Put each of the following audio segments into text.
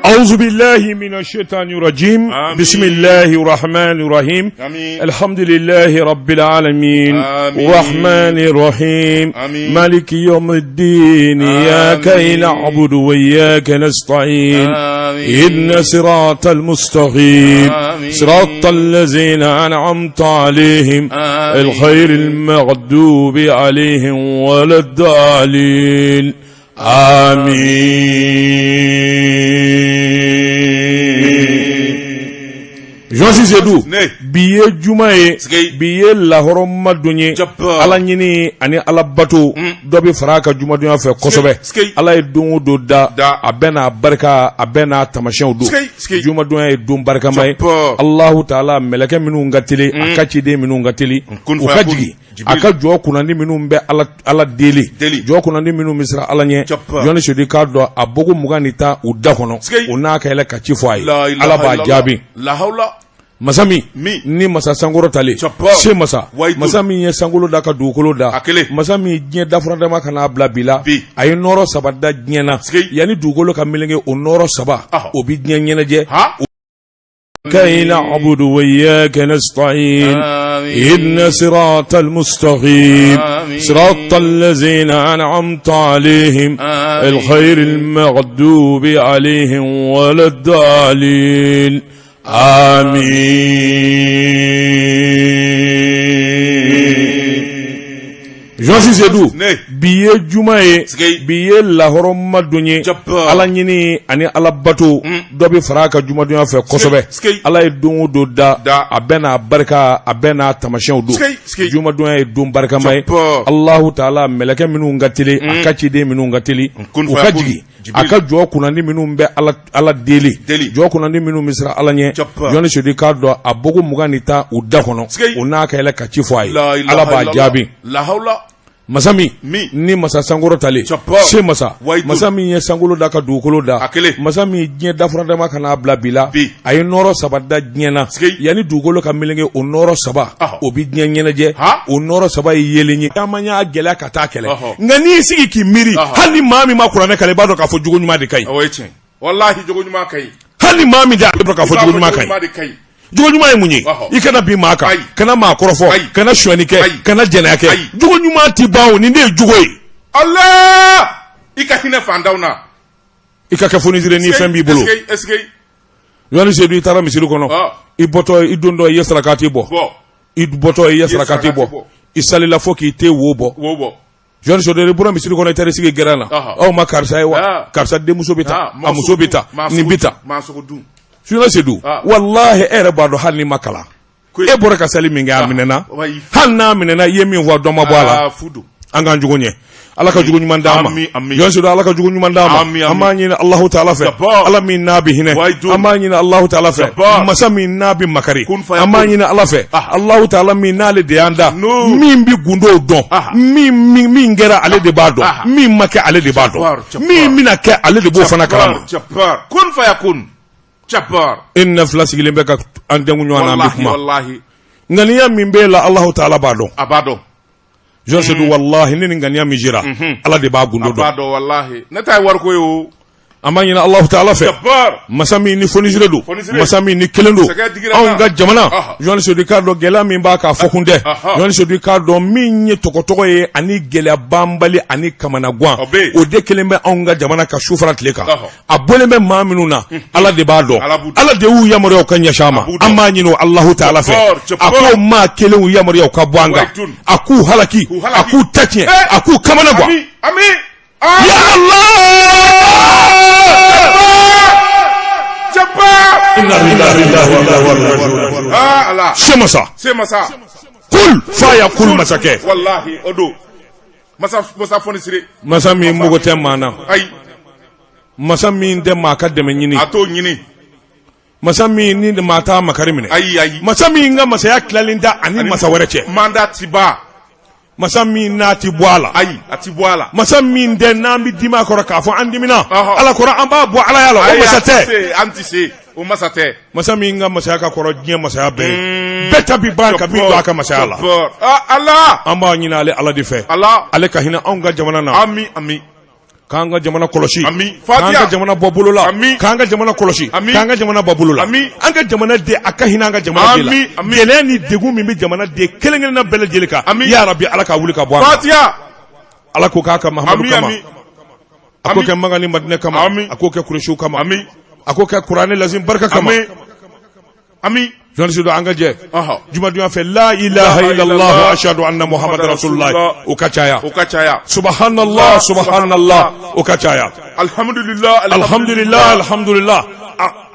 أعوذ بالله من الشيطان الرجيم. بسم الله الرحمن الرحيم. الحمد لله رب العالمين. الرحمن الرحيم. مالك يوم الدين. إياك نعبد وإياك نستعين. إن صراط المستقيم صراط الذين أنعمت عليهم الخير المغضوب عليهم ولا الضالين. Jonsi Zedou biye jumaye biye lahoro madunye ala nyini ani ala bato dobi faraka juma dunya fe kosobe ala e don do da abena barka abena tamashen do juma dunya e don barka mai Allah taala meleke minu ngatili akachi de minu ngatili ukajigi aka jo kunandi minu be ala deli jo kunandi minu misra ala nye joni shodi kado abogo muganita udakono unaka ele kachi fwai ala ba jabi la haula Masami ni masa sangoro tale she masa masami ye sangolo da ka dukolo da masami nye da franda ma kana bla bila ay noro sabada nyena yani dukolo ka melenge o noro saba obi nyena je كي نعبد وإياك نستعين إن صراط المستقيم صراط الذين أنعمت عليهم الخير المغضوب عليهم ولا الضالين Jonsi Zedou biye jumaye biye lahoro madunye ala nyini ani ala bato dobi faraka juma dunya fe kosobe ala e don do da abena barka abena tamashen do juma dunya e don barka mai Allah taala meleke minu ngatili akachi de minu ngatili ukajigi aka jo kunandi minu be ala deli jo kunandi minu misra ala nye joni shodi kado abogo muganita udakono unaka ele kachi fwai ala ba jabi la haula Masami ni masa sangoro tale she masa masami ye sangolo da ka dukolo da masami nye da franda ma kana bla bila ay noro sabada nyena yani dukolo ka melenge o noro saba obi nyena je o noro saba yelenye amanya gela kata kele ngani sigi ki miri hali mami ma kurane kale bado ka fo jugo nyuma de kai wallahi jugo nyuma kai hali mami da ka fo jugo nyuma kai jugo nyuma munyi ikana bi maka kana makorofo kana shwanike kana jenake jugo nyuma ti bawo ni ne jugo yi Allah ikahine fandauna ikakafuni zire ni fembi bolo eske yoni se du tara misiru kono iboto idondo yesra katibo iboto yesra katibo isali la foki te wobo joni so de bura misiru kono tare sigi gerana o makarsa wa karsa de musobita amusobita ni bita masokodu Suna Sedu wallahi ere bado halni makala e bora ka sali minga aminena hanna aminena yemi wa doma bwala fudu anga njugonye alaka jugonyu mandama yonsu alaka jugonyu mandama amanyi Allah ta'ala fa alami nabi hine amanyi Allah ta'ala fa masami nabi makari amanyi Allah fa Allah ta'ala mi nale de anda mimbi gundo don mi ngera ale de bado mi make ale de bado mi minaka ale de bo fana kalam kun fa yakun Jabbar inna flasi lembeka andengu nywana mbikuma wallahi ngania mimbela Allah ta'ala abado jonse du wallahi nini ngania mijira ala de ba gundo do abado wallahi nata war ko yo amanyina Allah ta'ala fe masami ni fonizire do masami ni kelendo on ga jamana jonse du cardo gela mimba ka fokunde jonse du cardo minye tokotoko ye ani gela bambali ani kamana gwan o de kelembe on ga jamana ka shufra tleka aboleme maminuna ala de bado ala de wu yamore o kanya shama amanyino Allah ta'ala fe ako ma kelen yamore o ka bwanga aku halaki aku tatien aku kamana gwan amin ya Allah inna lillahi wa inna ilaihi raji'un Allah semasa kul faya kul masake wallahi odo masa fonisire masa mi mugo temana ay masa mi de maka de nyini ato nyini masa mi ni de mata makarimine ay masa mi nga masa ya klalinda ani masa wereche mandati ba masami nati bwala ay ati bwala masami de nambi dima ko raka fo andimina ala ko amba bo ala yalo o masate antise o masate masami nga masaka ko rodje masaya be beta bi banka bi do aka masala Allah amba nyina ale ala di fe Allah ale ka hina onga jamana na ami k'an ka jamana kɔlɔsi ami k'an ka jamana bɔ bolo la ami k'an ka jamana kɔlɔsi ami k'an ka jamana bɔ bolo la ami an ka jamana de a ka hinɛ an ka jamana de la gɛlɛya ni degun min bɛ jamana de kelen-kelen na bɛɛ lajɛlen kan ya Rabbi ala k'a wuli ka bɔ an Fatiha ala ko k'a ka Mahamadu kama a ko kɛ Maka ni Madinɛ kama a ko kɛ Kuresiw kama a ko kɛ kuranɛ lazim barika kama ami journaliste do an ka jɛ jumadonya fɛ la ilaha illallah wa ashhadu anna muhammadar rasulullah o ka caya subhanallah subhanallah o ka caya alhamdulillah alhamdulillah alhamdulillah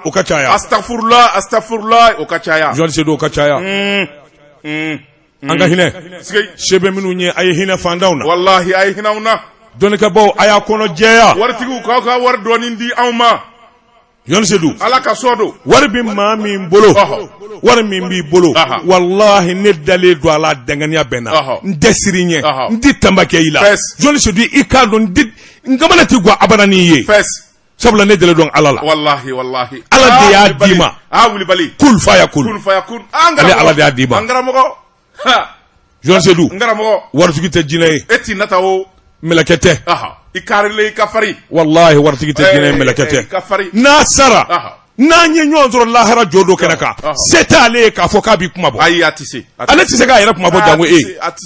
o ka caya astaghfirullah astaghfirullah o ka caya journaliste do o ka caya an ka hinɛ sebe minnu ye a ye hinɛ fantanw na wallahi a ye hinɛw na dɔnnikɛbaw a y'a kɔnɔ jɛya waritigiw k'aw ka wari dɔɔni di anw ma Seydou ala ka sɔ don wari bi maa min bolo wari min b'i bolo wallahi ne dalen don a la danganiya bɛn na n tɛ siri ɲɛ n tɛ tanbakɛ i la Seydou i k'a dɔn n kamana tɛ guwa abada n'i ye sabula ne dalen don ala la wallahi ala de y'a d'i ma wulibali kul fayakun ale ala de y'a d'i ma n karamɔgɔ Seydou n karamɔgɔ waritigi tɛ jinɛ ye e t'i nata o mɛlɛkɛ tɛ i karile i ka fari wallahi waritigi tɛ jinɛ ye mɛlɛkɛ tɛ n'a sara n'an ye ɲɔgɔn sɔrɔ lahara jo dɔ kɛnɛ kan se t'ale ye k'a fɔ k'a b'i kuma bɔ ayi a tɛ se ale tɛ se k'a yɛrɛ kuma bɔ jango e i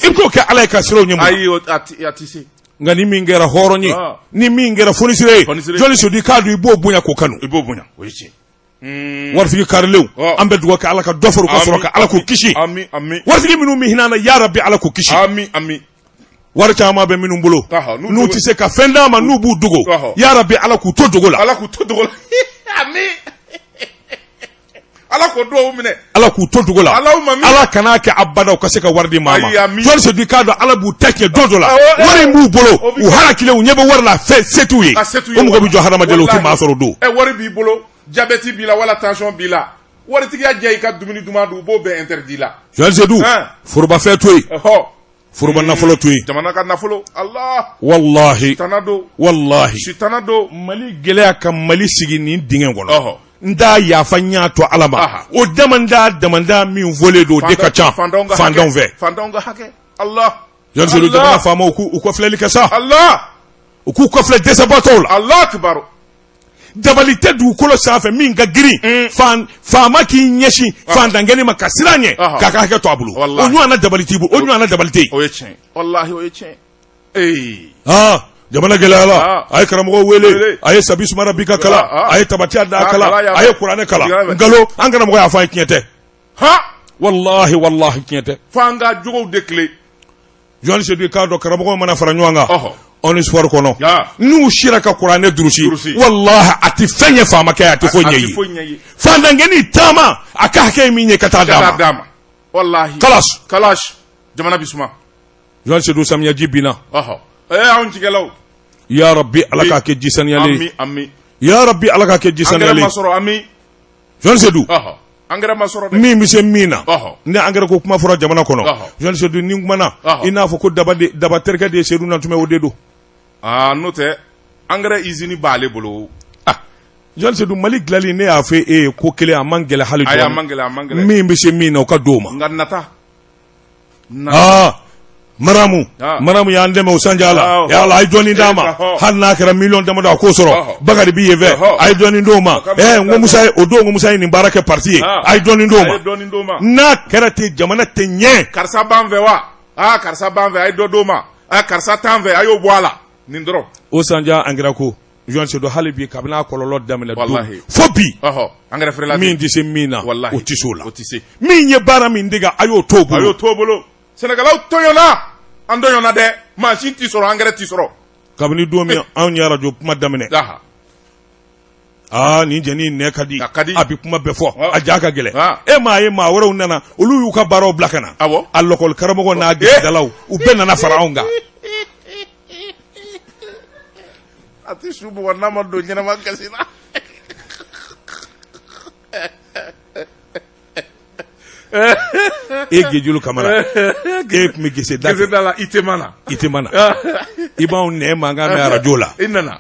bɛ t'o kɛ ala ye ka siraw ɲɛ mun ayi a tɛ se nka ni min kɛra hɔrɔn ye ni min kɛra fonisire ye jɔnni sodi k'a dun i b'o bonya k'o kanu i b'o bonya o ye tiɲɛ waritigi karilenw an bɛ dugawu kɛ ala ka dɔ fara u ka sɔrɔ ka ala k'u kisi waritigi minnu bɛ hinɛ an na ya Rabbi ala k'u kisi wari caman bɛ minnu bolo n'u tɛ se ka fɛn d'a ma n'u b'u dogo ya Rabbi ala k'u to dogo la ala k'u to dogo la ala k'o dugawu minɛ ala k'u to dogo la ala kan'a kɛ abada u ka se ka wari di maa ma jɔnni sodi k'a dɔn ala b'u ta tiɲɛ don dɔ la wari in b'u bolo u halakilen u ɲɛ bɛ wari la fɛn se t'u ye o mɔgɔ bɛ jɔ hadamaden la u tɛ maa sɔrɔ o don wari b'i bolo jabɛti b'i la wala tension b'i la waritigiya diya i ka dumuni duman dun u b'o bɛɛ interdit la jɔnni sodi forobafɛn to yen foroba nafolo to yen jamana ka nafolo Allah wallahi sitana do mali gɛlɛya ka mali sigi nin dingɛ kɔnɔ n t'a yafa ɲa to ala ma o damanda min fɔlen don o de ka ca fantanw ka hakɛ Allah jɔnni sodi jamana faamaw k'u kɔfilɛli kɛ sa u k'u kɔfilɛ dɛsɛbaatɔw la Allah kibaru dabali tɛ dugukolo sanfɛ min ka girin faama k'i ɲɛsin fantangɛni ma ka siran ɲɛ k'a ka hakɛ to a bolo o ɲɔgɔnna dabali t'i bolo o ɲɔgɔnna dabali tɛ yen o ye tiɲɛ wallahi o ye tiɲɛ jamana gɛlɛyala a ye karamɔgɔw wele a ye Sabi Sumara Bika kala a ye Tabatiya Da kala a ye kuranɛ kala nkalon an karamɔgɔ y'a fɔ a ye tiɲɛ tɛ wallahi tiɲɛ tɛ f'an ka jogow déclé jɔnni Seydou k'a dɔn karamɔgɔw mana fara ɲɔgɔn kan onispoir kɔnɔ n'u sira ka kuranɛ durusi wallahi a tɛ fɛn ye faamakɛ a tɛ foyi ɲɛ ye fantangɛni taama a ka hakɛ ye min ye ka taa d'a ma wallahi kalash jamana bi suma jɔnni Seydou samiyaji binna anw cikɛlaw ya Rabbi ala k'a kɛ ji saniyalen ya Rabbi ala k'a kɛ ji saniyalen jɔnni Seydou engrais ma sɔrɔ dɛ min bɛ se min na ni engrais ko kuma fɔra jamana kɔnɔ jɔnni Seydou ni kumana i n'a fɔ ko daba terikɛ de ye Seydou Nantumɛ o de don n'o tɛ engrais usine b'ale bolo jɔnni Seydou Mali dilanli ne y'a fɔ e ye ko kelen a man gɛlɛn hali dɔɔni a man gɛlɛn min bɛ se min na o ka d'o ma nka nata Maramu y'an dɛmɛ o sanjɛ la yala a ye dɔɔni d'a ma hali n'a kɛra miliyɔn damadɔ a k'o sɔrɔ Bakari b'i ye fɛ a ye dɔɔni d'o ma n ko Musa ye o don ko Musa ye nin baara kɛ parti ye a ye dɔɔni d'o ma n'a kɛra ten jamana tɛ ɲɛ karisa b'an fɛ wa karisa b'an fɛ a ye dɔ d'o ma karisa t'an fɛ a y'o bɔ a la nin dɔrɔn o sanjɛ engrais ko jɔnni Seydou hali bi kabini a kɔlɔlɔ daminɛ don fo bi engrais feerela min tɛ se min na o tɛ se o la min ye baara min dege a y'o t'o bolo Sénégalais tɔɲɔna an tɔɲɔna dɛ machine t'i sɔrɔ engrais t'i sɔrɔ kabini don min anw ye radio kuma daminɛ nin jɛni nɛ ka di a bɛ kuma bɛɛ fɔ a ja ka gɛlɛn e m'a ye maa wɛrɛw nana olu y'u ka baaraw bila ka na a lɔkɔli karamɔgɔ n'a gesedalaw u bɛɛ nana fara anw kan a tɛ su bugɔ n'a ma don ɲɛnama gasi la e Gejulu Kamara e tun bɛ gese da la i tɛ mana i b'anw nɛ mankan mɛn arajo la i nana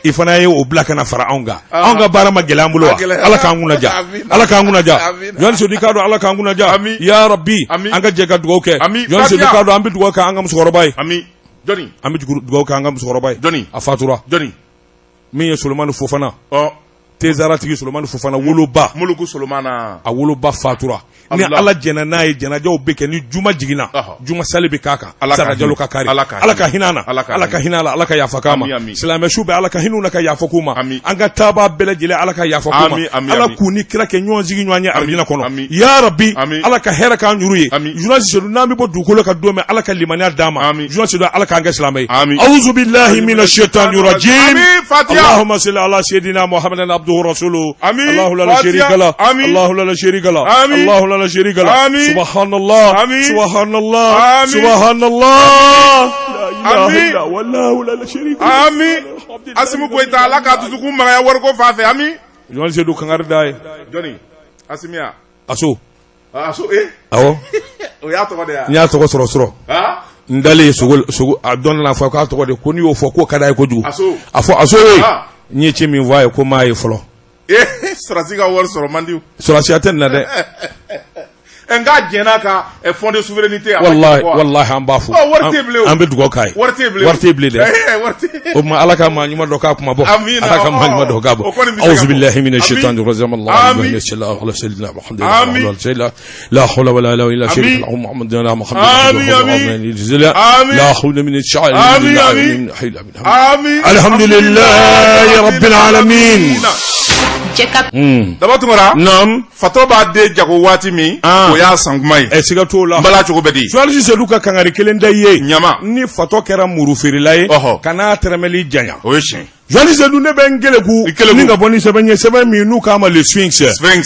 i fana ye o bila kana fara anw kan anw ka baara ma gɛlɛya an bolo wa ala k'an kunna ja jɔnni Seydou k'a dɔn ala k'an kunna ja ya Rabbi an ka jɛ ka dugawu kɛ jɔnni Seydou k'a dɔn an bɛ dugawu kɛ an ka musokɔrɔba ye Johnny an bɛ dugawu kɛ an ka musokɔrɔba ye Johnny a fatura Johnny min ye Solomani Fofana oh Tezara tigi Solomani Fofana woloba Muluku Solomana a woloba fatura ni Ala jɛna n'a ye jɛnajɛw bɛ kɛ ni juma jiginna juma sali bɛ k'a kan sarajalo ka kari Ala ka hinana Ala ka hinala Ala ka yafa k'a ma silamɛ su bɛ Ala ka hin'u na ka yafa k'u ma an ka taaba bɛɛ lajɛlen Ala ka yafa k'u ma Ala k'u ni kira kɛ ɲɔgɔn sigi ɲɔgɔn ye arijinɛ kɔnɔ ya Rabbi Ala ka hɛrɛ k'an juru ye journaliste sedu n'an bɛ bɔ dugukolo ka don min Ala ka limaniya d'an ma journaliste sedu Ala k'an kɛ silamɛ ye a'udhu billahi minash shaitanir rajim Allahumma salli ala sayyidina Muhammadin abduhu rasuluhu Allahu la sharika la Allahu la sharika la Allahu la sharika la subhanallah subhanallah subhanallah amin wallahu la sharika amin Asimu Goita Ala ka tutuku magaya warko fafe amin Johnny Seydou Kangare Daye Johnny Asimia aso awo o ya tɔgɔ de ya n y'a tɔgɔ sɔrɔ n dalen sogo a dɔn na fɔ k'a tɔgɔ de ko n'i y'o fɔ k'o ka d'a ye kojugu a fɔ aso ye n ye ci min fɔ a ye ko m'a ye fɔlɔ Surasi ka wari sɔrɔ man di Surasiya tɛ nin na dɛ nka jɛna ka fond de souveraineté wallahi an b'a fɔ an bɛ dugawu k'a ye wari tɛ bilen dɛ o tuma Ala ka maa ɲuman dɔ k'a kuma bɔ Ala ka maa ɲuman dɔ k'a bɔ a'udhu billahi minash shaitanir rajim Allahumma salli ala sayyidina Muhammadin la hawla wala quwwata illa billah Muhammadin la hawla min ash-sha'ri alhamdulillahi rabbil alamin daba tungara naam fato b'a den jago waati min o y'a sankuma ye siga t'o la bala cogo bɛ di journaliste Seydou ka kangari kelen da ye ɲama ni fato kɛra muru feerela ye kana tɛrɛmɛli janya o ye tiɲɛ journaliste Seydou ne bɛ n keleku ni ka bɔ ni sɛbɛn ye sɛbɛn min n'u k'a ma le Sphinx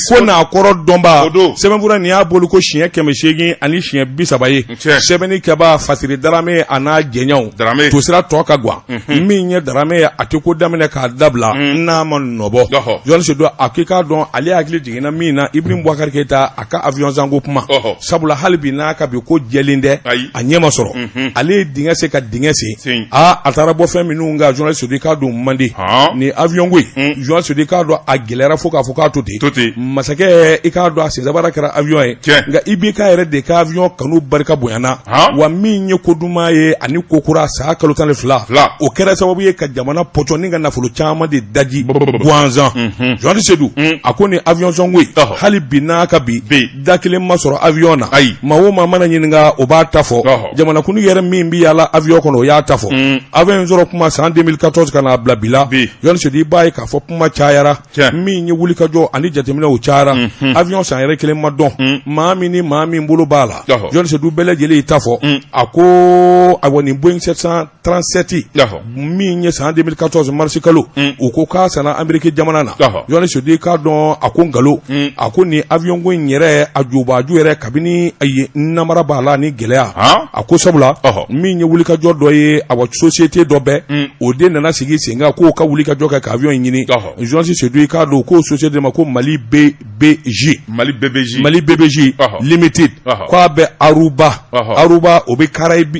ko n'a kɔrɔ dɔnba sɛbɛnfura nin y'a bolo ko siɲɛ 800 ani siɲɛ 30 ye sɛbɛnni kɛba fasiri darame a n'a jɛɲɛw to sira tɔ ka gwan min ye darame ye a tɛ ko daminɛ k'a dabila n'a ma nɔbɔ journaliste Seydou a k'i k'a dɔn ale hakili jiginna min na Ibrahim Boubacar Keita a ka avion zango kuma sabula hali bi n'a ka bi ko jɛlen dɛ a ɲɛ ma sɔrɔ ale ye dingɛ se ka dingɛ sen a taara bɔ fɛn minnu nka journaliste Seydou k'a don mandi ni avion ko journaliste Seydou k'a dɔn a gɛlɛyara fo k'a fɔ k'a to ten masakɛ i k'a dɔn a sensabara kɛra avion ye nka IBK yɛrɛ de ka avion kanu barika bonyana wa min ye ko duman ye ani ko kura sa kalo 12 o kɛra sababu ye ka jamana pɔtɔ ni ka nafolo caman de daji Bouanzan journaliste Seydou a ko ni avion zango hali bi n'a ka bi da kelen ma sɔrɔ avion na maa o maa mana ɲininka o b'a ta fɔ jamanakuntigi yɛrɛ min bɛ yaala avion kɔnɔ o y'a ta fɔ avion in sɔrɔ kuma san 2014 ka n'a bila bi la journaliste Seydou i b'a ye k'a fɔ kuma cayara min ye wulikajɔ ani jateminɛw cayara avion san yɛrɛ kelen ma dɔn maa min ni maa min bolo b'a la journaliste Seydou bɛɛ lajɛlen y'i ta fɔ a ko awa nin Boeing 737 min ye san 2014 mars kalo o ko k'a sanna Ameriki jamana na journaliste Seydou k'a dɔn a ko ngalo a ko ni avion ko in yɛrɛ a jubaju yɛrɛ kabini a ye namara b'a la ni gɛlɛya a ko sabula min ye wulikajɔ dɔ ye a wa société dɔ bɛɛ o de nana sigi sen kan k'o ka wulikajɔ kɛ ka avion in ɲini journaliste Seydou k'a dɔn k'o société ma ko Mali BBJ Limited k'a bɛ Aruba o bɛ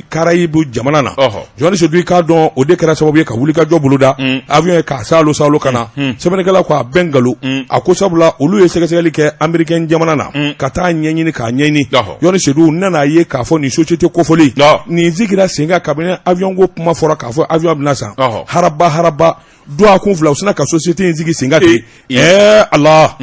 Caraïbe jamana na journaliste Seydou k'a dɔn o de kɛra sababu ye ka wulikajɔ boloda avion ye k'a salo ka na sɛbɛnnikɛla ko a bɛɛ ngalo a ko sabula olu ye sɛgɛsɛgɛli kɛ Américain jamana na ka taa ɲɛɲini k'a ɲɛɲini journaliste Seydou nana ye k'a fɔ nin société kofɔli nin sigira sen kan kabini avion ko kuma fɔra k'a fɔ avion bɛna san haraba do a kun fila u sina ka société in sigi sen kan ten Allah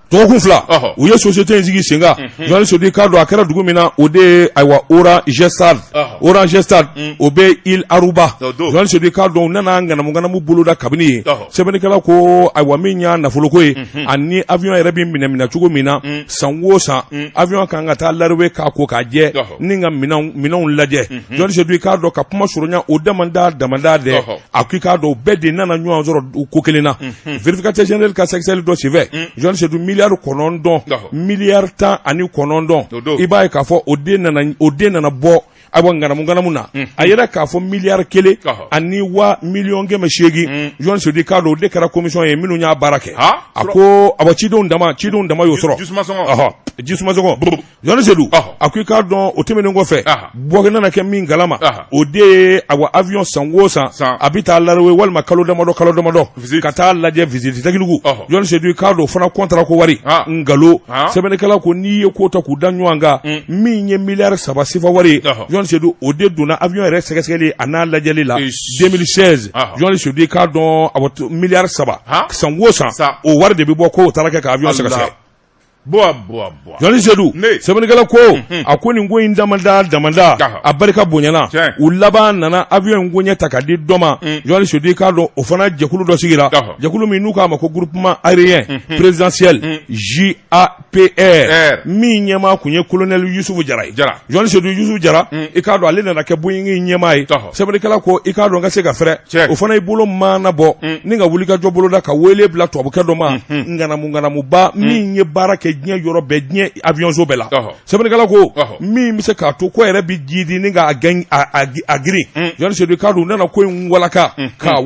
dɔgɔkun fila u ye société in sigi sen kan journaliste Seydou k'a dɔn a kɛra dugu min na o de ayiwa Orange Stade o bɛ Île Aruba journaliste Seydou k'a dɔn u nana ŋanamu boloda kabini ye sɛbɛnnikɛla ko ayiwa min y'a nafoloko ye ani avion yɛrɛ bɛ minɛ cogo min na san o san avion kan ka taa lariwe k'a ko k'a jɛ ni ka minɛnw lajɛ journaliste Seydou k'a dɔn ka kuma surunya o damanda dɛ a k'i k'a dɔn bɛɛ de nana ɲɔgɔn sɔrɔ ko kelen na vérificateur général ka sɛgɛsɛgɛli dɔ senfɛ journaliste Seydou miliyari 9 miliyari 19 i b'a ye k'a fɔ o den nana bɔ ayiwa ŋanamu na a yɛrɛ k'a fɔ miliyari 1 ani wa miliyɔn 800 journaliste Seydou k'a dɔn o de kɛra commission ye minnu y'a baara kɛ a ko awa cidenw dama y'o sɔrɔ jisuma zogo joni sedu akika don o temene ngo fe bogena na ke min galama o de awa avion sanwo san abita larwe wal makalo damado kata laje visite takilugu joni sedu ka do fana contrat ko wari ngalo sebene kala ko ni ko ta ku danywanga minye milliard saba sifa wari joni sedu o de dona avion re sekeseli ana laje la 2016 joni sedu ka don awa milliard saba sanwo san o wari de bi boko taraka ka avion sekeseli boa joni sedu sebenigala ko akoni ngo indamanda abarika bonyana ulaba nana avion ngo nyata kadi doma joni sedu ka do ofana jekulu do sigira jekulu mi nuka mako groupement aérien présidentiel JAPR mi nyama kunye colonel Youssouf Jara joni sedu Youssouf Jara e ka do ale na ke boyingi nyama yi sebenigala ko e ka do nga se ga frère ofana ibolo mana bo ninga wulika jobolo da ka wele bla to buka do ma ngana mu ba mi nye barake nya yoro be nya avion zo bela sebenigala ko mi se ka to ko ere bi jidi ni ga agri yon se du kadu na ko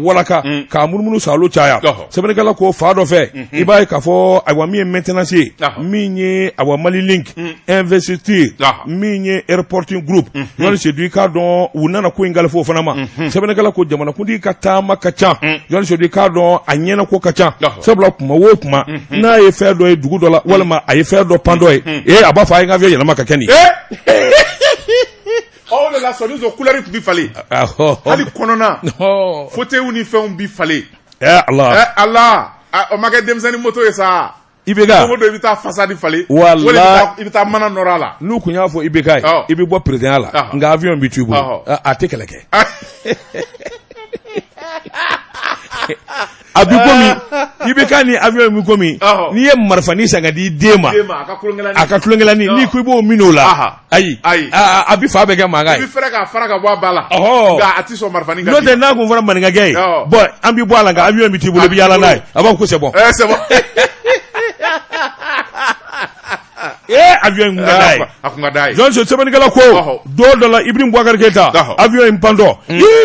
walaka ka murmunu salo chaya sebenigala ko fa do fe ibai ka fo awa mi maintenance mi nye awa Mali Link investir mi nye airporting group yon se du kadu unana ko ngal fo fana ma sebenigala ko jamana kundi katama kacha yon se du kadu anyena ko kacha sebla kuma wo kuma na e fe do e dugu dola wala aye faire do pandoy aba fa nga vie na keni oh la solution couleur bi fallait ali konona fote uni fe bi fallait Allah o maga dem zani moto esa ibega moto ibita fasadi fallait wala ibita mana norala nu kunya fo ibega ibi bo president la nga avion bi tubu atekeleke abikomi ibeka ni avion mi komi ni ye marfani sanga di dema akakulungelani ni ko bo minola ayi abi fa be ga maga bi fraka faraka bo bala ga atiso marfani ga no de na ko vara man ga gay boy ambi bo ala ga avion mi tibulo bi yala nay aba ko c'est bon c'est bon avion ngadai John se sebenigala ko $2 Ibrahim Boubacar Keita avion impando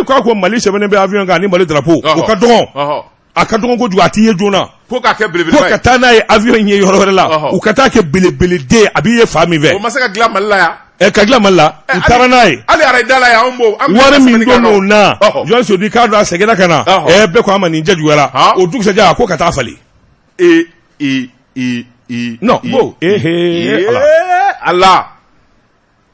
ko Mali sebene be avion ga ni Mali drapeau o ka don akadon ko juati ye jona ko ka ke belebele ko ka tana ye avion nye yoro la u kata ke belebele de abi ye fami ve o masaka gla malla ya ka gla malla u tarana ye ali ara dala ya ombo wari min dono na John se di kadra segeda kana be ko amani njejuwera o duk seja ko kata fali no bo Allah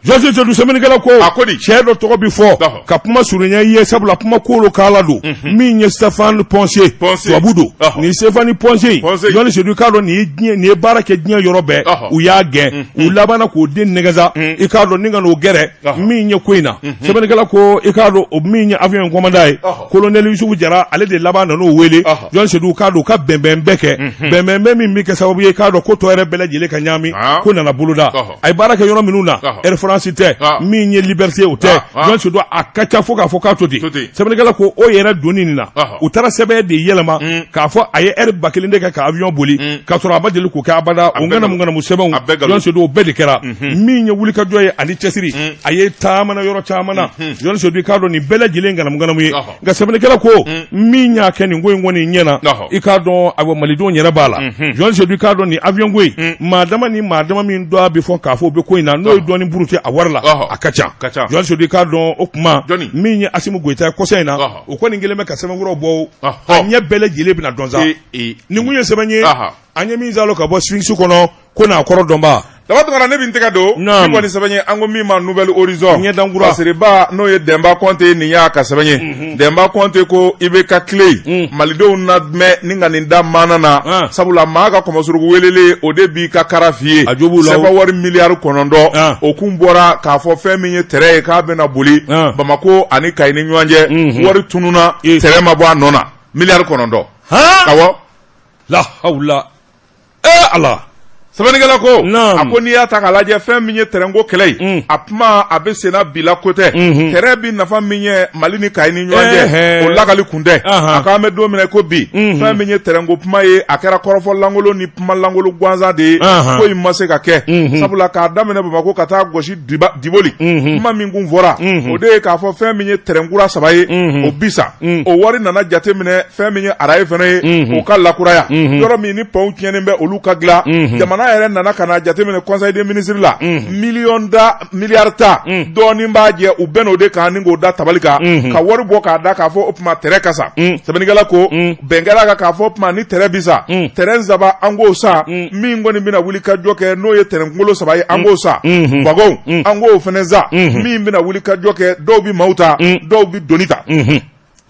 Jose du semenigala ko akodi chedo to bi fo ka puma surunya ye sabula puma ko kala do mi nye Stéphane Ponsier to abudo ni Stéphane Ponsier yon se du kado ni barake dnya yorobe u ya gen u labana ko den negaza e kado ninga no gere mi nye koina semenigala ko e kado o mi nye avion commandant colonel Youssouf Jara ale de labana no wele yon se du kado ka bembembeke bembembe mi ke sababu ye kado ko to ere bele jile kanyami ko na buluda ay barake yoro minuna cité minye liberté ou te John se doit akacha foka foka toti sebenegala ko o yera donini na utara sebe de yelema ka fo aye bakilinde ka avion boli ka sura abadeli ko ka abada ungana musebe John se do bedi kera minye wuli ka doye ani chesiri aye tamana yoro chamana John se do ka do ni bela jilenga na mungana muye ga sebenegala ko minya keni ngoni nyena ikado abo malido nyera bala John se do ka do ni avion ngoi madama min do before ka fo be ko ina no do ni burute awarla akacha John se do ka do okuma minya asimu goita ko sena o ko ningeleme ka sebe ngoro bo anya bela jile bi na donza ni munye sebenye anya mi zalo ka bo swing kono ko na akoro domba Tabat ngara ne bintega do ni woni sabanye ango mi ma nouvelle horizon asiriba no ye Demba Konte ni ya ka sabanye Demba Konte ko ibe ka clay malido na me ninga ninda manana sabula maga ko masuru welele o debi ka karafie seba war milliard konondo o kumbora ka fo femi tere ka be na boli Bamako ani kai ni nyanje war tununa tere mabo anona milliard konondo kawo la haula Allah Sabanigala ko akoni ya takalaje fɛn minye terengo kelei apma abe sena bila kote tere bi nafa minye malini kaini nyonje o lagali kunde aka me do mine ko bi fɛn minye terengo pma ye akera korofo langolo ni pma langolo gwanza de ko imase ka ke sabula ka damene Bamako kata goshi diboli pma mingun vora o de ka fo fɛn minye terengura sabaye o bisa o wari nana jate mine fɛn minye araye fene o ka lakuraya yoro mi ni pon tienebe olu ka gla jamana jamana yɛrɛ nana kana jateminɛ conseil des ministres la milliard ta dɔɔni b'a jɛ u bɛn'o de kan ni k'o da tabali kan ka wari bɔ k'a da k'a fɔ o tuma terrain ka sa sɛbɛnnikɛla ko bɛn kɛra k'a fɔ o tuma ni terrain bi sa terrain saba an k'o sa min kɔni bɛna wuli ka jɔ kɛ n'o ye terrain kunkolo 3 ye an k'o sa wagon an k'o fɛnɛ sa min bɛna wuli ka jɔ kɛ dɔw bi maaw ta dɔw bi doni ta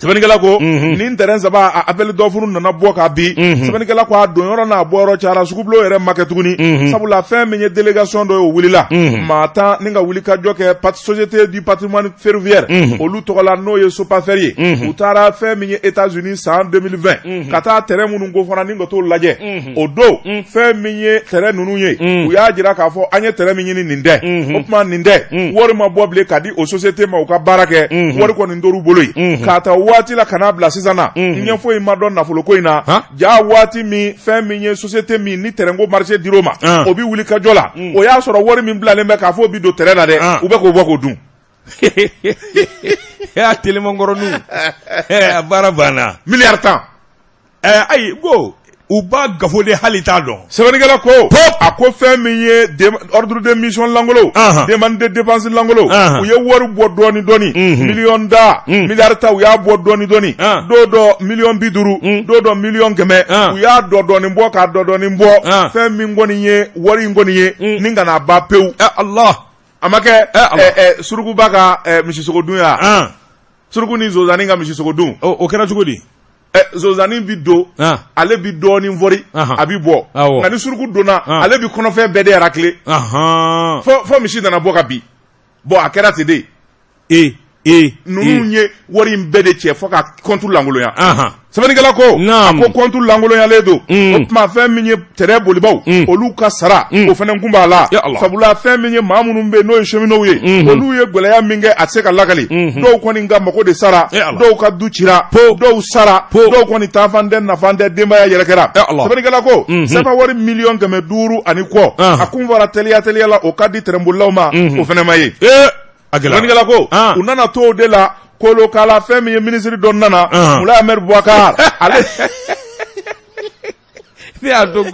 sɛbɛnnikɛla ko nin terrain saba a appel d'offre nana bɔ ka bi sɛbɛnnikɛla ko a don yɔrɔ n'a bɔ yɔrɔ cayara sugubulo yɛrɛ ma kɛ tuguni sabula fɛn min ye délégation dɔ ye o wulila maa tan ni ka wuli ka jɔ kɛ société du patrimoine ferroviaire olu tɔgɔ la n'o ye Sopafer ye u taara fɛn min ye États-Unis san 2020 ka taa terrain minnu ko fana ni ka t'o lajɛ o don fɛn min ye terrain ninnu ye u y'a jira k'a fɔ an ye terrain min ɲini nin tɛ o tuma nin tɛ wari ma bɔ bilen ka di o société ma u ka baara kɛ wari kɔni tor'u bolo yen k'a ta waati la kana bila sisan na ɲɛfɔ in ma dɔn nafolo ko in na ja waati min fɛn min ye société min ni terrain ko marché dir'o ma o bi wuli ka jɔ la o y'a sɔrɔ wari min bilalen bɛ k'a fɔ o bi don terrain na dɛ u bɛ k'o bɔ k'o dun a telemankoronu a baara banna milliard tan ayi ko u b'a gafo de hali t'a dɔn sɛbɛnnikɛla ko a ko fɛn min ye ordre de mission langolo demande de dépense langolo u ye wari bɔ dɔɔni million da milliard ta u y'a bɔ dɔɔni dɔ million 50 dɔ million 100 u y'a dɔɔni bɔ ka dɔɔni bɔ fɛn min kɔni ye wari in kɔni ye ni kana ba pewu Allah a ma kɛ surukuba ka misisogodun ya suruku ni zozani ka misisogodun o kɛra cogo di zozani bi don ale bi dɔɔni fɔri a bi bɔ nka ni suruku donna ale bi kɔnɔfɛn bɛɛ de rakile fɔ misi nana bɔ ka bi a kɛra ten de ninnu ye wari in bɛɛ de cɛ fɔ ka compte langolonya sɛbɛnnikɛla ko a ko compte langolonyalen don o tuma fɛn min ye terrain bolibaw olu ka sara o fɛnɛ kun b'a la sabula fɛn min ye maa minnu bɛ n'o ye cheminot ye olu ye gɛlɛya min kɛ a tɛ se ka lakali dɔw kɔni ka mago de sara dɔw ka du cira dɔw sara dɔw kɔni taafan tɛ nafan tɛ denbaya yɛrɛkɛra sɛbɛnnikɛla ko sɛbɛn wari million 500 ani kɔ a kun fɔra teliya la o ka di terrain bolilaw ma o fɛnɛ ma ye sɛbɛnnikɛla ko u nana to o de la kolo kala fɛn min ye ministre dɔ nana Moulaye Ahmed Boubacar ale ne y'a dɔn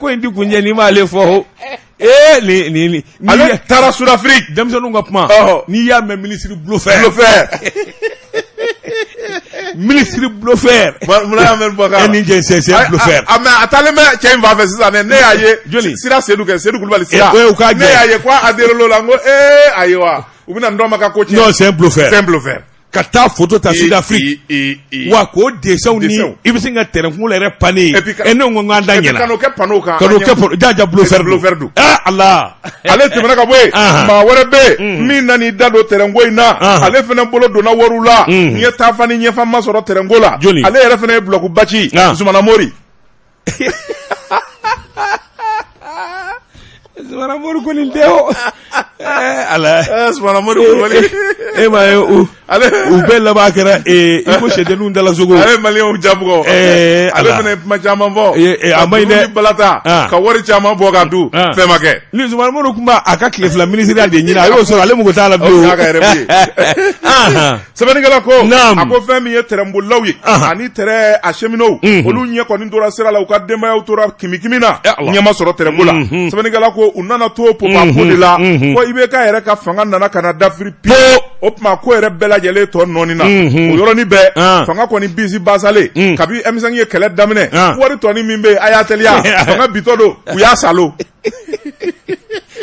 ko in ti kun ye ni m'ale fɔ ni ale taara Sud-Afrique denmisɛnninw ka kuma n'i y'a mɛn ministre Blufer ministre Blufer Moulaye Ahmed Boubacar ni jɛnsɛnsɛn Blufer mais a taalen bɛ cɛ in fan fɛ sisan ne y'a ye Sira Seydou Kulubali Sira ne y'a ye ko a adhéré l'o la n ko ayiwa u bɛna n dɔn ma ka ko tiɲɛ non c'est Blufer ka taa photo ta Sud-Afrique wa k'o dessinw ni i bɛ se ka terrain kunkolo yɛrɛ panne ne ko n k'an da ɲɛna kan'o kɛ panneau kan kan'o kɛ jaja Blufer dun Allah ale tɛmɛna ka bɔ yen maa wɛrɛ bɛ yen min nan'i da don terrain ko in na ale fɛnɛ bolo donna wariw la n ye taafa ni ɲɛfan ma sɔrɔ terrain ko la ale yɛrɛ fɛnɛ ye bloc baci Zumana Mori Zumana Mori ko nin tɛ o ala Zumana Mori Kulubali ma ye u bɛɛ laban kɛra i ko sɛdenninw dala sogo ale maliyɛnw jabugɔ ale fɛnɛ ye kuma caman fɔ a ma ɲi dɛ balata ka wari caman bɔ ka dun fɛn ma kɛ ni Zumana Mori kun b'a ka tile fila ministériya de ɲini a y'o sɔrɔ ale mugu t'a la bilen sɛbɛnnikɛla ko a ko fɛn min ye terrain bolilaw ye ani terrain a cheminot olu ɲɛ kɔni tora sira la u ka denbayaw tora kimi na ɲɛ ma sɔrɔ terrain ko la sɛbɛnnikɛla ko u nana to popa ko de la ko IBK yɛrɛ ka fanga nana ka na dafiri pewu o tuma ko yɛrɛ bɛɛ lajɛlen tɔ nɔɔni na o yɔrɔnin bɛɛ fanga kɔni bisi basale kabi M5 ye kɛlɛ daminɛ wari tɔni min bɛ yen a y'a teliya fanga bitɔ don u y'a salo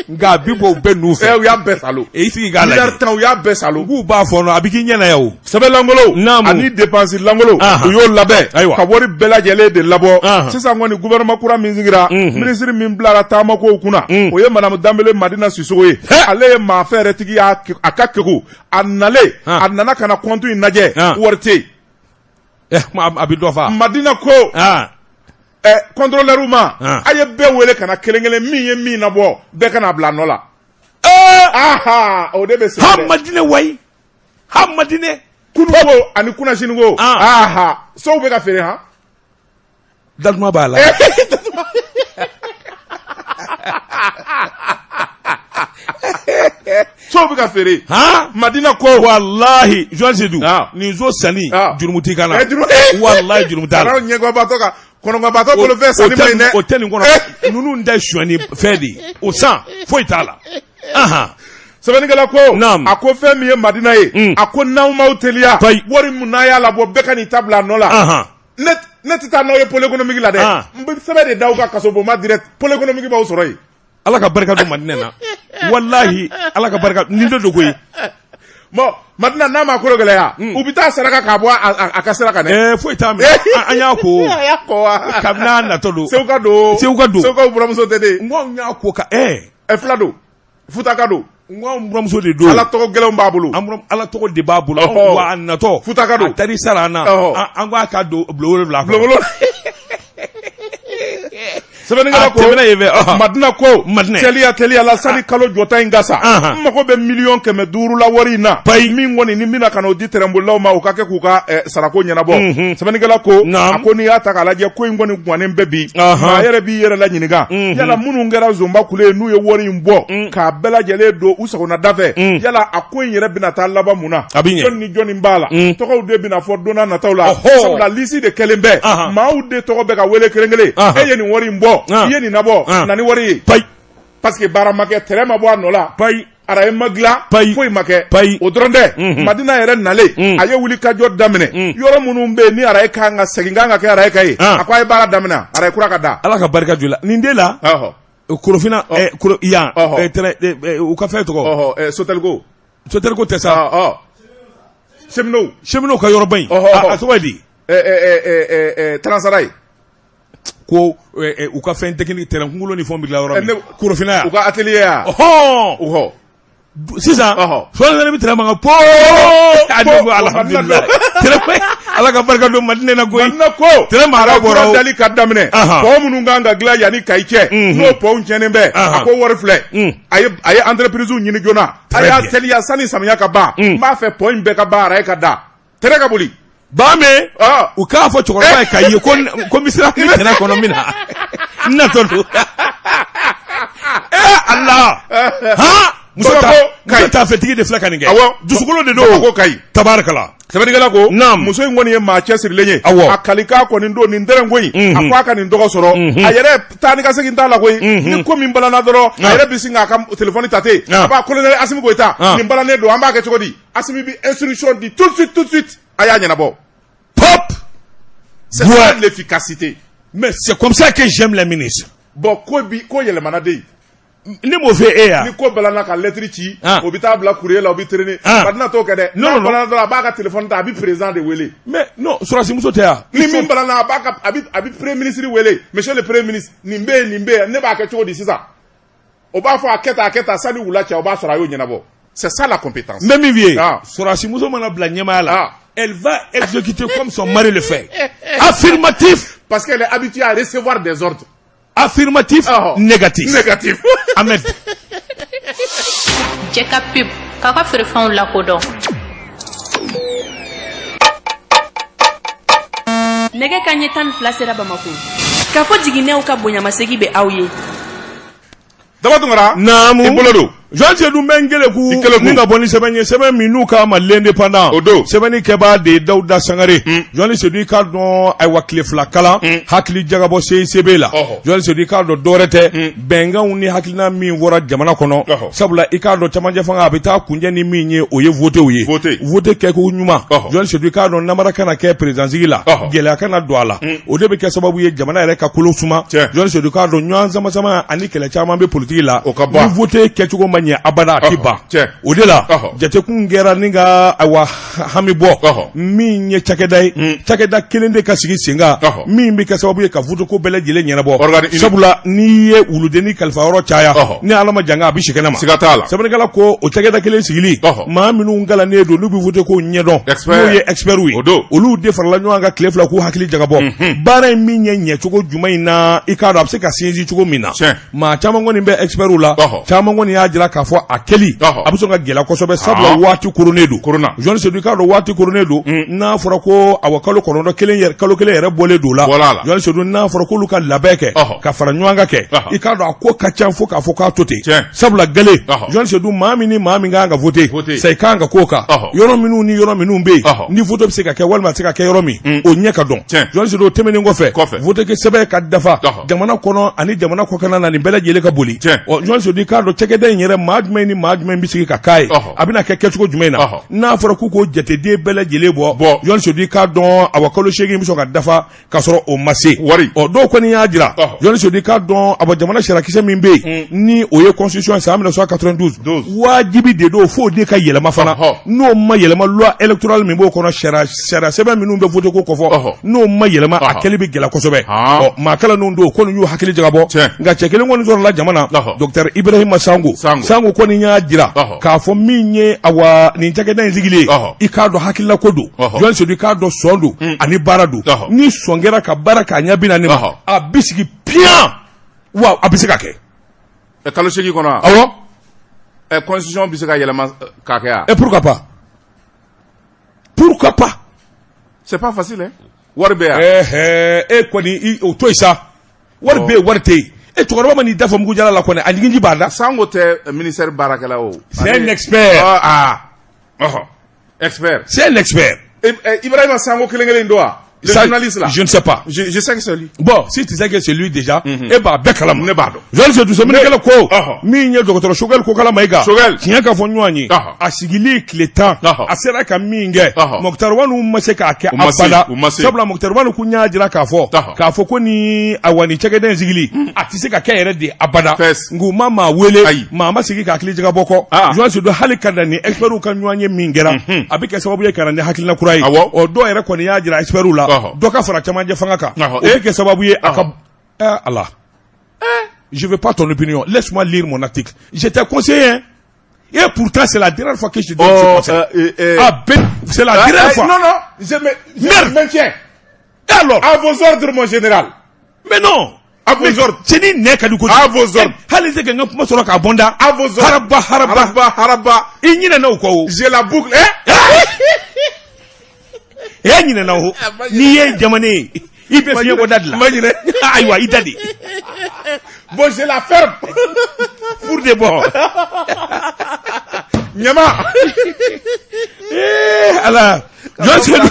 nka bi bɔ bɛɛ nu fɛ u y'a bɛɛ salo i sigi k'a lajɛ u y'a bɛɛ salo k'u b'a fɔ a bɛ k'i ɲɛna yan o sɛbɛn langolo ani dépense langolo u y'o labɛn ka wari bɛɛ lajɛlen de labɔ sisan kɔni gouvernement kura min sigira ministre min bilara taamakow kunna o ye madame Dambele Madina Sissoco ye ale ye maa fɛn yɛrɛ tigi a ka kegu a nalen a nana ka na compte in lajɛ wari tɛ yen a bɛ dɔ fa Madina ko contrôleur ma a ye bɛɛ wele ka na kelen-kelen min ye min nabɔ bɛɛ ka na bila a nɔ la o de bɛ se Madina wayi Madina kunuko ani kunasinigo sow bɛ ka feere han datuma b'a la so bi ka feere Madina ko wallahi Joan Sedou ni zo sani jurumuti kana wallahi jurumuta ara nyego bato ka kono nga bato ko le fait sani mai ne o teni kono nunu nda shuani fedi o san foi tala Sebenigala ko ako fe mi Madina ye ako nawma hotelia wori munaya la bo beka ni tabla nola net ta no ye pole économique la de mbe sebe de dawga kaso bo ma direct pole économique ba usoro yi ala ka barka do Madina na wallahi ala ka barka ni do ko yi mo Madina na ma ko gele ya ubita saraka ka bo akasara ka ne foi ta me anya ko kabna na todo seuka buramuso tede ngo nya ko ka flado futakado ngo buramuso de do ala to gele mbabulu ala to de babulu wa nato futakado tari sarana angwa ka do blowol la Sebenigala ko Madina ko telia la sani kalo jota ingasa mako be million keme duru la wari na min woni ni mina kana odi terambulaw ma o kake kuka sarako nyana bo Sebenigala ko akoni ata kala je ko ngoni gwanen bebi ma yere bi yere la nyiniga yala munu ngera zomba kule nu ye wori mbo ka bela jele do usako na dafe yala akoi yere bina ta laba muna joni mbala to ko de bina fo dona na tawla sabla lisi de kelembe ma u de to ko be ka wele kerengele yeni wori mbo yeni nabo nani wori parce que bara make tere ma bo anola ara e magla foi make o dronde Madina yere nale aye wuli ka jot damine yoro munum be ni ara e kanga seginga nga ke ara e kai akwa e bara damina ara e kuraka da ala ka barka jula nindela kurofina ya tere u ka fe to ko sotelgo tesa chemino ka yoro bain aswadi transaray ko u ka fen technique terrain kungulo ni fombi la yoro kurofina u ka atelier sisan so na bi tere manga po alhamdulillah tere ala ka barka do Madina na goyi tere mara boro dali ka damine ko munu nganga gla yani kaiche no po nchene be ako wor fle aye entreprise nyini jona aye atelier sani samya ka ba ma fe po mbe ka ba ra ka da tere ka buli bame u ka fo chokoro ba ka yi ko misira ni tena kono mina na tonto Allah muso ta fetigi de flaka ninge dusukolo de do ko kai tabarakala Sebenigala ko muso ngoni ye ma chesiri lenye akalika ko nin do nin dere ngoyi akwa ka nin dogo soro ayere tani ka segin tala koyi ni ko min bala na doro ayere bisinga ka telephone tate aba colonel Asimi Goita nin bala ne do amba ke chokodi Asimi bi instruction di tout de suite aya nyana bo pop c'est ça l'efficacité mais c'est comme ça que j'aime les ministres bon ko yele manade ni mo fe ni ko bala na ka lettre ci obita bla courrier la obi traîner Madina to kede non bala na ba ka téléphone ta abi président de wele mais non surasi muso te ya ni min bala na ba ka abi premier ministre wele monsieur le premier ministre nimbe ne ba ka chodi sisa o ba fo aketa sani wula cha o ba sora yo nyina bo c'est ça la compétence même vie surasi muso mana bla nyema la elle va exécuter comme son mari le fait affirmatif parce qu'elle est habituée à recevoir des ordres affirmatif négatif Ahmed Jeka pub kaka firfan la kodon nege kanye tan flasera Bamako ka fo jiginew ka bonya masegi be awye daba tungara namu ibolodo Joan Sedou mengele ku ninga boni seben minu ka ma l'indépendant sebeni keba de Daouda Sangare Joan Sedou ka don ay wakle flakala hakli jagabo CCB la Joan Sedou ka do dorete benga unni haklina min wora jamana kono sabula ka do chamanje fanga abita kunje ni minye oye vote ke ko nyuma Joan Sedou ka don namara kana ke president zigila gele kana do ala o de be ke sababu ye jamana yere ka kolo suma Joan Sedou ka do nyan sama ani kele chama be politique la ni vote ke chugo nya abada tiba o de la jate kun gera ninga awa hamibo min ye chakeda kelende ka sigi singa min bi ka sababu ye ka futo ko bele jele nyana bo sabula ni ye wuludeni kalfa oro chaya ni alama janga abi shikena ma sabana ko o chakeda kelen sigili ma minu ngala ne do nubi futo ko nyedon no ye expert wi olu de farla nyanga klefla ko hakili jaga bo bara min ye nye chugo jumaina ikado abse ka sinji chugo mina ma chama ngoni be expert la chama ngoni ya jira k'a fɔ a kɛli a bɛ sɔn ka gɛlɛya kosɛbɛ sabula waati kurunnen don Johnny Seydou k'a dɔn waati kurunnen don n'a fɔra ko awɔ kalo kɔnɔntɔn kalo kelen yɛrɛ bɔlen don la Johnny Seydou n'a fɔra k'olu ka labɛn kɛ ka fara ɲɔgɔn kan kɛ i k'a dɔn a ko ka ca fo k'a fɔ k'a to ten sabula gale Johnny Seydou maa min ni maa min kan ka voter sai kan ka k'o kan yɔrɔ minnu ni yɔrɔ minnu bɛ yen ni vote bɛ se ka kɛ walima a tɛ se ka kɛ yɔrɔ min o ɲɛ ka dɔn Johnny Seydou tɛmɛnen kɔfɛ vote kɛ sɛbɛn ka dafa jamana kɔnɔ ani jamana kɔkan na nin bɛɛ lajɛlen ka boli Johnny Seydou k'a dɔn cɛkɛda in yɛrɛ maa jumɛn ni maa jumɛn bɛ sigi ka k'a ye a bɛna kɛ kɛcogo jumɛn na n'a fɔra k'o jateden bɛɛ lajɛlen bɔ Johnny Seydou k'a dɔn awɔ kalo 8 bɛ sɔn ka dafa k'a sɔrɔ o ma se dɔw kɔni y'a jira Johnny Seydou k'a dɔn awɔ jamana sarakisɛ min bɛ yen ni o ye constitution san 1992 wajibi de don f'o de ka yɛlɛma fana n'o ma yɛlɛma loi électorale min b'o kɔnɔ sariya sɛbɛn minnu bɛ voter ko kɔfɔ n'o ma yɛlɛma a kɛli bɛ gɛlɛya kosɛbɛ maa kala ninnu don ko y'u hakili jagabɔ nka cɛ kelen kɔni sɔrɔla jamana Dr Ibrahima Sango kɔni y'a jira k'a fɔ min ye awa nin cakɛda in sigilen i k'a dɔn hakilila ko don Johnny Seydou k'a dɔn sɔn don ani baara don ni sɔn kɛra ka baara k'a ɲɛ 40 ma a bɛ sigi piyan wa a bɛ se ka kɛ kalo 8 kɔnɔ awɔ constitution bɛ se ka yɛlɛma k'a kɛ yan pourquoi pas c'est pas facile hein wari bɛ yan e kɔni o to yen sa wari bɛ yen wari tɛ yen e cɛkɔrɔba ma n'i da fɔ mugu jala la kɔni a ɲinji b'a da Sango tɛ ministère baarakɛla o c'est un expert expert c'est un expert Ibrahima Sango kelen don wa le journaliste là je ne sais pas je sais que c'est lui bon si tu sais que c'est lui déjà e b'a bɛɛ kalama ne b'a dɔn Johnny Seydou sɛbɛnnikɛla ko min ye dɔgɔtɔrɔ Choguel Kokala Mayiga tiɲɛ ka fɔ ɲɔgɔn ye a sigili tile 10 a sera ka min kɛ Moktar Wanu ma se k'a kɛ abada sabula Moktar Wanu kun y'a jira k'a fɔ ko ni awa ni cɛkɛda in sigili a tɛ se ka kɛ yɛrɛ de abada nka ma maa wele maa ma sigi k'a hakili jagabɔ kɔ Johnny Seydou hali ka na ni experts ka ɲɔgɔn ye min kɛra a bɛ kɛ sababu ye ka na ni hakilina kura ye dɔw yɛrɛ kɔni y'a jira experts la dɔ ka fara camancɛ fanga kan o bɛ kɛ sababu ye a ka Allah je veux pas ton opinion laisse-moi lire mon article je t'ai conseillé hein? Et pourtant c'est la dernière fois que je te donne ce conseil c'est la dernière fois non je maintiens alors à vos ordres mon général mais non à vos ordres c'est ni ne ka du à vos ordres hali tɛ ka n ka kuma sɔrɔ k'a bonda à vos ordres haraba i ɲinɛna o kɔ o j'ai la boucle e ɲinɛna o n'i ye jamana ye i bɛ fiɲɛ bɔ da de la ayiwa i da de bon je la ferme pour de bon ɲama ala Johnny Seydou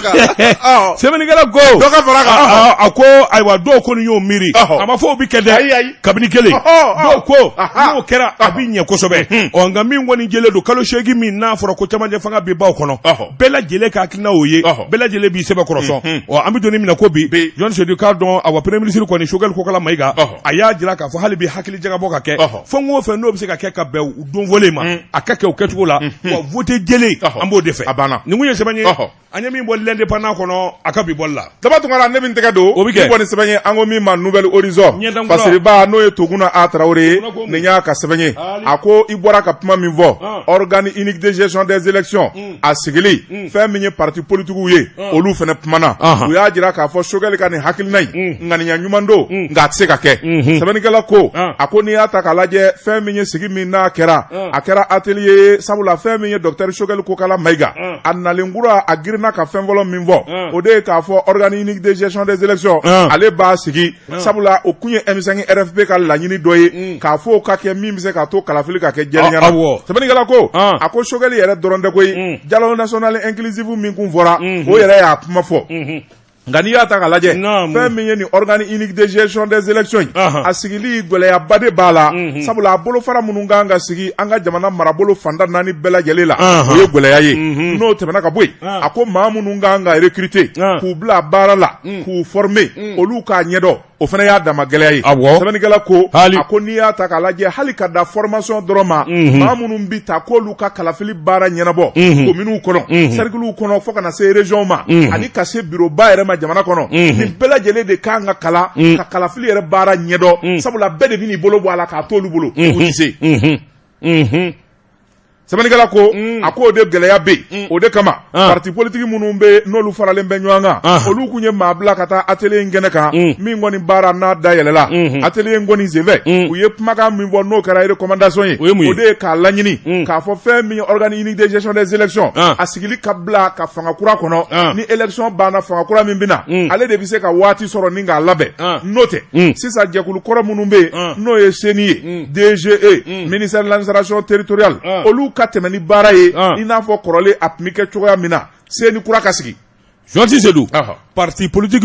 sɛbɛnnikɛla ko dɔ ka fara kan a ko ayiwa dɔw kɔni y'o miiri a ma fɔ o bɛ kɛ dɛ kabini kelen dɔw ko n'o kɛra a bɛ ɲɛ kosɛbɛ nka min kɔni jɛlen don kalo 8 min n'a fɔra ko camancɛ fanga bɛ baw kɔnɔ bɛɛ lajɛlen ka hakilina o ye bɛɛ lajɛlen b'i sɛbɛn kɔrɔsɔn an bɛ don min na ko bi Johnny Seydou k'a dɔn awa premier ministre kɔni Choguel Kokala Mayiga a y'a jira k'a fɔ hali bi hakili jagabɔ ka kɛ fɛn o fɛn n'o bɛ se ka kɛ ka bɛn u donfɔlen ma a ka kɛ o kɛcogo la wa vote jɛlen an b'o de fɛ nin kun ye sɛbɛn ye an ye min bɔ l'indépendant kɔnɔ a ka bi bɔli la daba tungara ne bɛ n tɛgɛ don o bɛ kɛ ni sɛbɛn ye an ko min ma nouvelle horizon parce que ba n'o ye Toguna A Traoré ye nin y'a ka sɛbɛn ye a ko i bɔra ka kuma min fɔ organe unique de gestion des élections a sigili fɛn min ye parti politiques ye olu fana kumana u y'a jira k'a fɔ Choguel ka nin hakilina in ŋaniya ɲuman don nka a tɛ se ka kɛ sɛbɛnnikɛla ko a ko n'i y'a ta k'a lajɛ fɛn min ye sigi min n'a kɛra a kɛra atelier ye sabula fɛn min ye Dr Choguel Kokala Mayiga a nalen kura a girinna ka fɛn fɔlɔ min fɔ o de ye k'a fɔ organe unique de gestion des élections ale b'a sigi sabula o kun ye M5 RFP ka laɲini dɔ ye k'a fɔ o ka kɛ min bɛ se k'a to kalafili ka kɛ jɛlɛɲana sɛbɛnnikɛla ko a ko Choguel yɛrɛ dɔrɔn tɛ koyi dialogue national inclusif min kun fɔra o yɛrɛ y'a kuma fɔ nka n'i y'a ta k'a lajɛ fɛn min ye nin organe unique de gestion des élections a sigili gɛlɛyaba de b'a la sabula a bolofara minnu kan ka sigi an ka jamana marabolo fanda 4 bɛɛ lajɛlen la o ye gɛlɛya ye n'o tɛmɛna ka bɔ yen a ko maa minnu kan ka recruter k'u bila baara la k'u former olu k'a ɲɛdɔn o fana y'a dama gɛlɛya ye sɛbɛnnikɛla ko a ko n'i y'a ta k'a lajɛ hali ka da formation dɔrɔn ma maa minnu bi ta k'olu ka kalafili baara ɲɛnabɔ kominiw kɔnɔ cercles kɔnɔ fo ka na se région ma ani ka se bureau ba yɛrɛ ma jamana kɔnɔ nin bɛɛ lajɛlen de kan ka kala ka kalafili yɛrɛ baara ɲɛdɔn sabula bɛɛ de bɛ n'i bolo bɔ a la k'a t'olu bolo u tɛ se sɛbɛnnikɛla ko a ko o de gɛlɛya bɛ yen o de kama parti politique minnu bɛ n'olu faralen bɛ ɲɔgɔn kan olu kun ye maa bila ka taa atelier in kɛnɛ kan min kɔni baara n'a da yɛlɛla atelier in kɔni senfɛ u ye kumakan min fɔ n'o kɛra recommandation ye o de ye k'a laɲini k'a fɔ fɛn min organisme unique de gestion des élections a sigili ka bila ka fanga kura kɔnɔ ni élection banna fanga kura min bɛna ale de bɛ se ka waati sɔrɔ ni k'a labɛn n'o tɛ sisan jɛkulu kɔrɔ minnu bɛ yen n'o ye CENI ye DGE ministère de l'administration territoriale olu ka tɛmɛ ni baara ye i n'a fɔ kɔrɔlen a tun bɛ kɛ cogoya min na CENI kura ka sigi. Jonti Seydou parti politique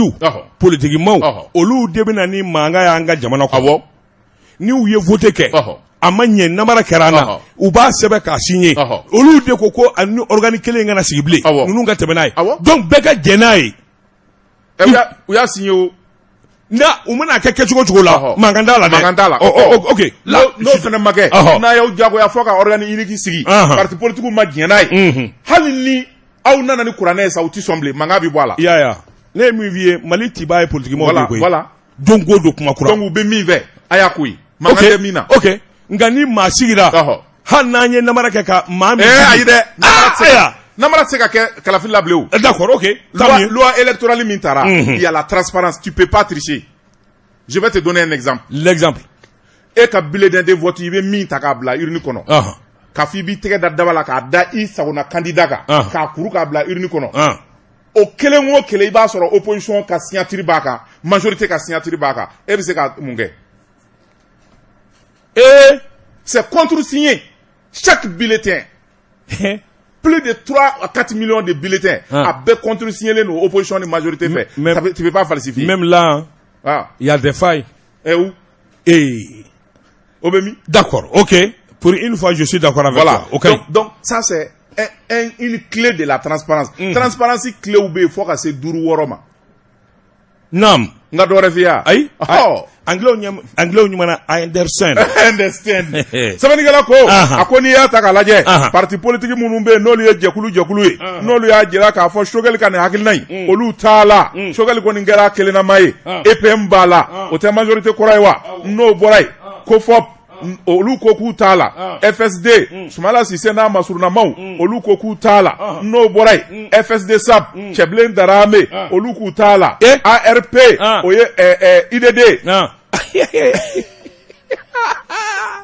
politique maw olu de bɛna ni mankan y'an ka jamana kɔnɔ ni u ye vote kɛ a ma ɲɛ namara kɛra an na u b'a sɛbɛn k'a signé olu de ko a ni organe kelen in kana sigi bilen ninnu ka tɛmɛ n'a ye donc bɛɛ ka jɛn n'a ye u y'a signé o na u mana kɛ kɛcogo cogo la mankan t'a la dɛ mankan t'a la ok n'o fana ma kɛ n'a y'aw jagoya fɔ ka organe unique sigi parti politique ma jɛn n'a ye hali ni aw nana ni kuranɛ ye sa u tɛ sɔn bilen mankan bɛ bɔ a la yaya ne ye min f'i ye Mali tiba ye politique mɔgɔw de koyi don ko don kuma kura donc u bɛ min fɛ a y'a ko ye mankan tɛ min na ok nka ni maa sigira hali n'an ye namara kɛ ka maa min ayi dɛ namara tɛ se ka kɛ kalafili la bilen o d'accord ok loi électorale min taara il y a la transparence tu peux pas tricher je vais te donner un exemple l'exemple e ka bulletin de vote i bɛ min ta k'a bila urne kɔnɔ k'a fɔ i b'i tɛgɛ da daba la k'a da i sagona candidat kan k'a kuru k'a bila urne kɔnɔ o kelen o kelen i b'a sɔrɔ opposition ka signature b'a kan majorité ka signature b'a kan e bɛ se ka mun kɛ c'est contre-signé chaque bulletin plus de 3 à 4 millions de bulletins a bɛɛ contre-signé nos opposition ni majorité fait tu peux pas falsifier même là il y a des failles où Obemi d'accord ok pour une fois je suis d'accord avec toi ok donc ça c'est une clé de la transparence transparence clé ou be faut que c'est duru woroma nam nga do refia ay anglais nyumana I understand sabanigala ko akoni ya ta kalaje parti politique munun be no liye jekulu ye no lu ya jira ka fo shogali kan hakil nay olu tala shogali ko ngara kelena mai EPM bala o te majorité koraiwa no borai ko fop olu ko ku tala FSD Sumala Sise na Masuruna Maw olu ko ku tala no borai FSD sab Cheblen Darame olu ku tala ARP oye IDD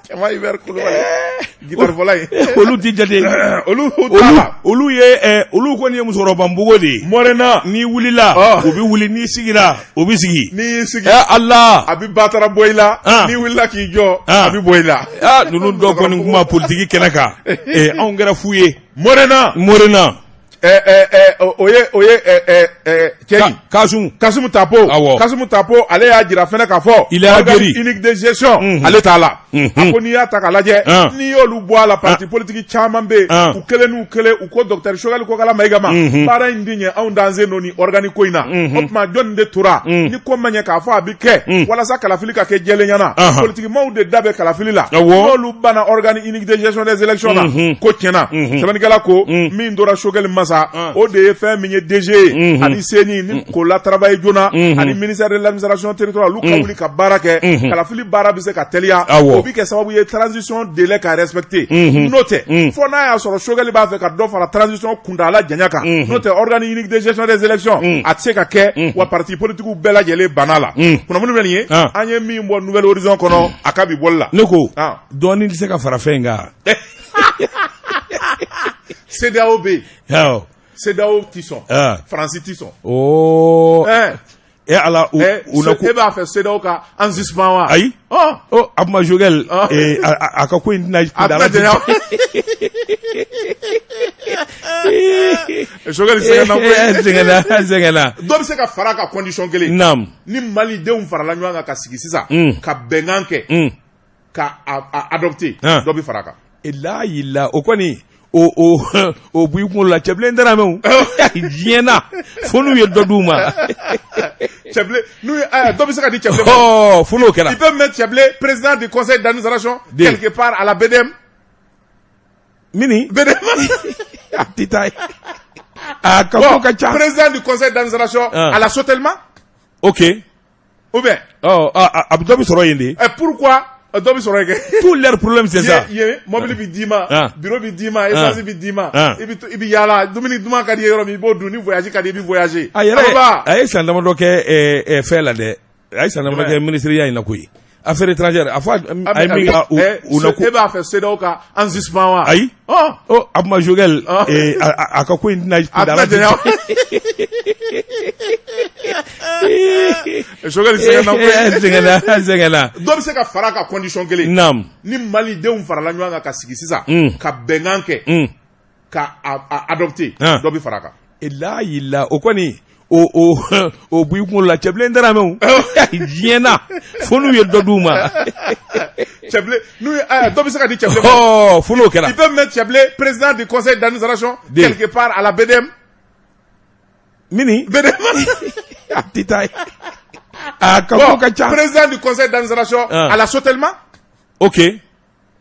kama iber kulubali gitar volay olu dijade olu ye olu ko ni musoroba mbugo de morena ni wulila obi wuli ni sigira obi sigi ni sigi Allah abi batara boyla ni wulila ki jo abi boyla nunu do ko ni kuma politique kenaka on gara fuye morena Kasum Tapo ale y'a jira fɛnɛ k'a fɔ unique de gestion ale t'a la a ko n'i y'a ta k'a lajɛ n'i y'olu bɔ a la parti politique caman bɛ yen u kelen n'u kelen u ko docteur Choguel ko kala Mayiga ma baara in di ɲɛ anw danse n'o ni organique ko in na o tuma jɔnni de tora ni ko ma ɲɛ k'a fɔ a bɛ kɛ walasa kalafili ka kɛ jɛlen ɲɛna politique maaw de da bɛ kalafili la n'olu banna organique unique de gestion des élections na ko tiɲɛna sɛbɛnnikɛla ko min tora Choguel masa o de ye fɛn min ye DG ani CENI ni ko la travail joona ani ministère de l'administration territoriale olu ka wuli ka baara kɛ kalafili baara bɛ se ka teliya o bi kɛ sababu ye transition délai ka respecter n'o tɛ fo n'a y'a sɔrɔ Choguel b'a fɛ ka dɔ fara transition kuntagala janya kan n'o tɛ organe unique de gestion des élections a tɛ se ka kɛ wa parti politique bɛɛ lajɛlen banna la kunnafoni bɛ nin ye an ye min bɔ Nouvelle Horizon kɔnɔ a ka bi bɔli la ne ko dɔɔni tɛ se ka fara fɛn kan CEDEAO bɛ yen CEDEAO ti sɔn Faransi ti sɔn ala e b'a fɛ CEDEAO ka en suspens wa ayi Abuma Choguel a ka ko in tɛna kundala Choguel sɛgɛnna dɔ bɛ se ka fara ka condition kelen ni Malidenw farala ɲɔgɔn kan ka sigi sisan ka bɛnkan kɛ ka adopter dɔ bɛ fara kan la o kɔni o b'i kunkolo la Cheblen Darame diɲɛna fo n'u ye dɔ d'u ma Cheblen n'u ye dɔ bɛ se ka di Cheblen fo n'o kɛra il peut mettre Cheblen président du conseil d'administration quelque part à la BDM mini BDM a ti taa a ka ko ka ca président du conseil d'administration à la Sotelma ok ou bien a bɛ dɔ bɛ sɔrɔ yen de pourquoi dɔ bɛ sɔrɔ kɛ. Tous leurs problèmes c'est ça. Mobile bi d'i ma, bureau bi d'i ma, essence bi d'i ma, i bi yaala dumuni duman ka di yɔrɔ min i b'o dun ni voyage ka di i bi voyager. A ye san damadɔ kɛ fɛn la dɛ. A ye san damadɔ kɛ ministériya in na koyi. Affaires étrangères a fɔ a ye min ka u na ko. E b'a fɛ CEDEAO ka en suspens wa. Ayi. Abuma Jogel a ka ko in tɛna kundala. Jogel sɛgɛnna. Dɔ bɛ se ka fara ka condition kelen. Naam. Ni Malidenw farala ɲɔgɔn kan ka sigi sisan. Ka bɛnkan kɛ. Ka adopter. Dɔ bɛ fara kan. Ila o kɔni. O b'i kun la cɛbilen dara mɛ o diɲɛna fo n'u ye dɔ d'u ma cɛbilen n'u ye dɔ bɛ se ka di cɛbilen fo n'o kɛra ils peuvent mettre cɛbilen président du conseil d'administration quelque part à la BDM mini BDM a ti taa a ka ko ka ca président du conseil d'administration à la Sotelma ok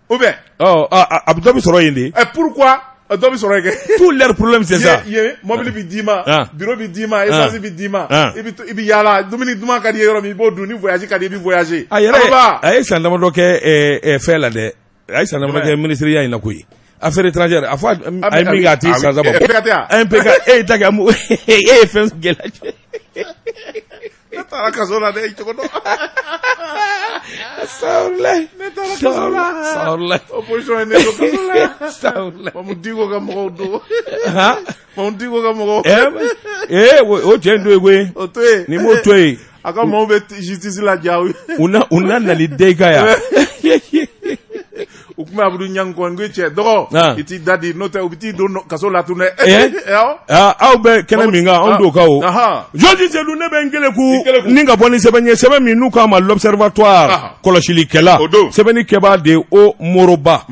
ou bien a dɔ bɛ sɔrɔ yen de pourquoi dɔ bɛ sɔrɔ kɛ. Tous leurs problèmes c'est ça. Mobile bi d'i ma, bureau bi d'i ma, essence bi d'i ma, i bi yaala dumuni duman ka di yɔrɔ min i b'o dun ni voyage ka di i bi voyager. A ye san damadɔ kɛ fɛn la dɛ. A ye san damadɔ kɛ ministériya in na koyi. Affaires étrangères a fɔ a ye min kɛ a ti san saba bɔ. MPK e ta kɛ e ye fɛn gɛlɛya. Ne taara kaso la dɛ i cogo dɔn. Sawulɛ. Opposition ye ne don kaso la. Sawulɛ. Mamu Diko ka mɔgɔw don. Mamu Diko ka mɔgɔw. O cɛ in to yen koyi. O to yen. Ni m'o to yen. A ka maaw bɛ justice la ja. U na nali Deyika yan. U tun bɛ Abudu Ɲankɔ n ko cɛ dɔgɔ i t'i da di n'o tɛ u bɛ t'i don kaso la tun dɛ. Aw bɛ kɛnɛ min kan anw t'o kan o. Jɔnji Seydou ne bɛ n kele ku ni ka bɔ ni sɛbɛn ye sɛbɛn min n'u k'a ma l'observatoire kɔlɔsilikɛla sɛbɛnnikɛbaa de o Moroba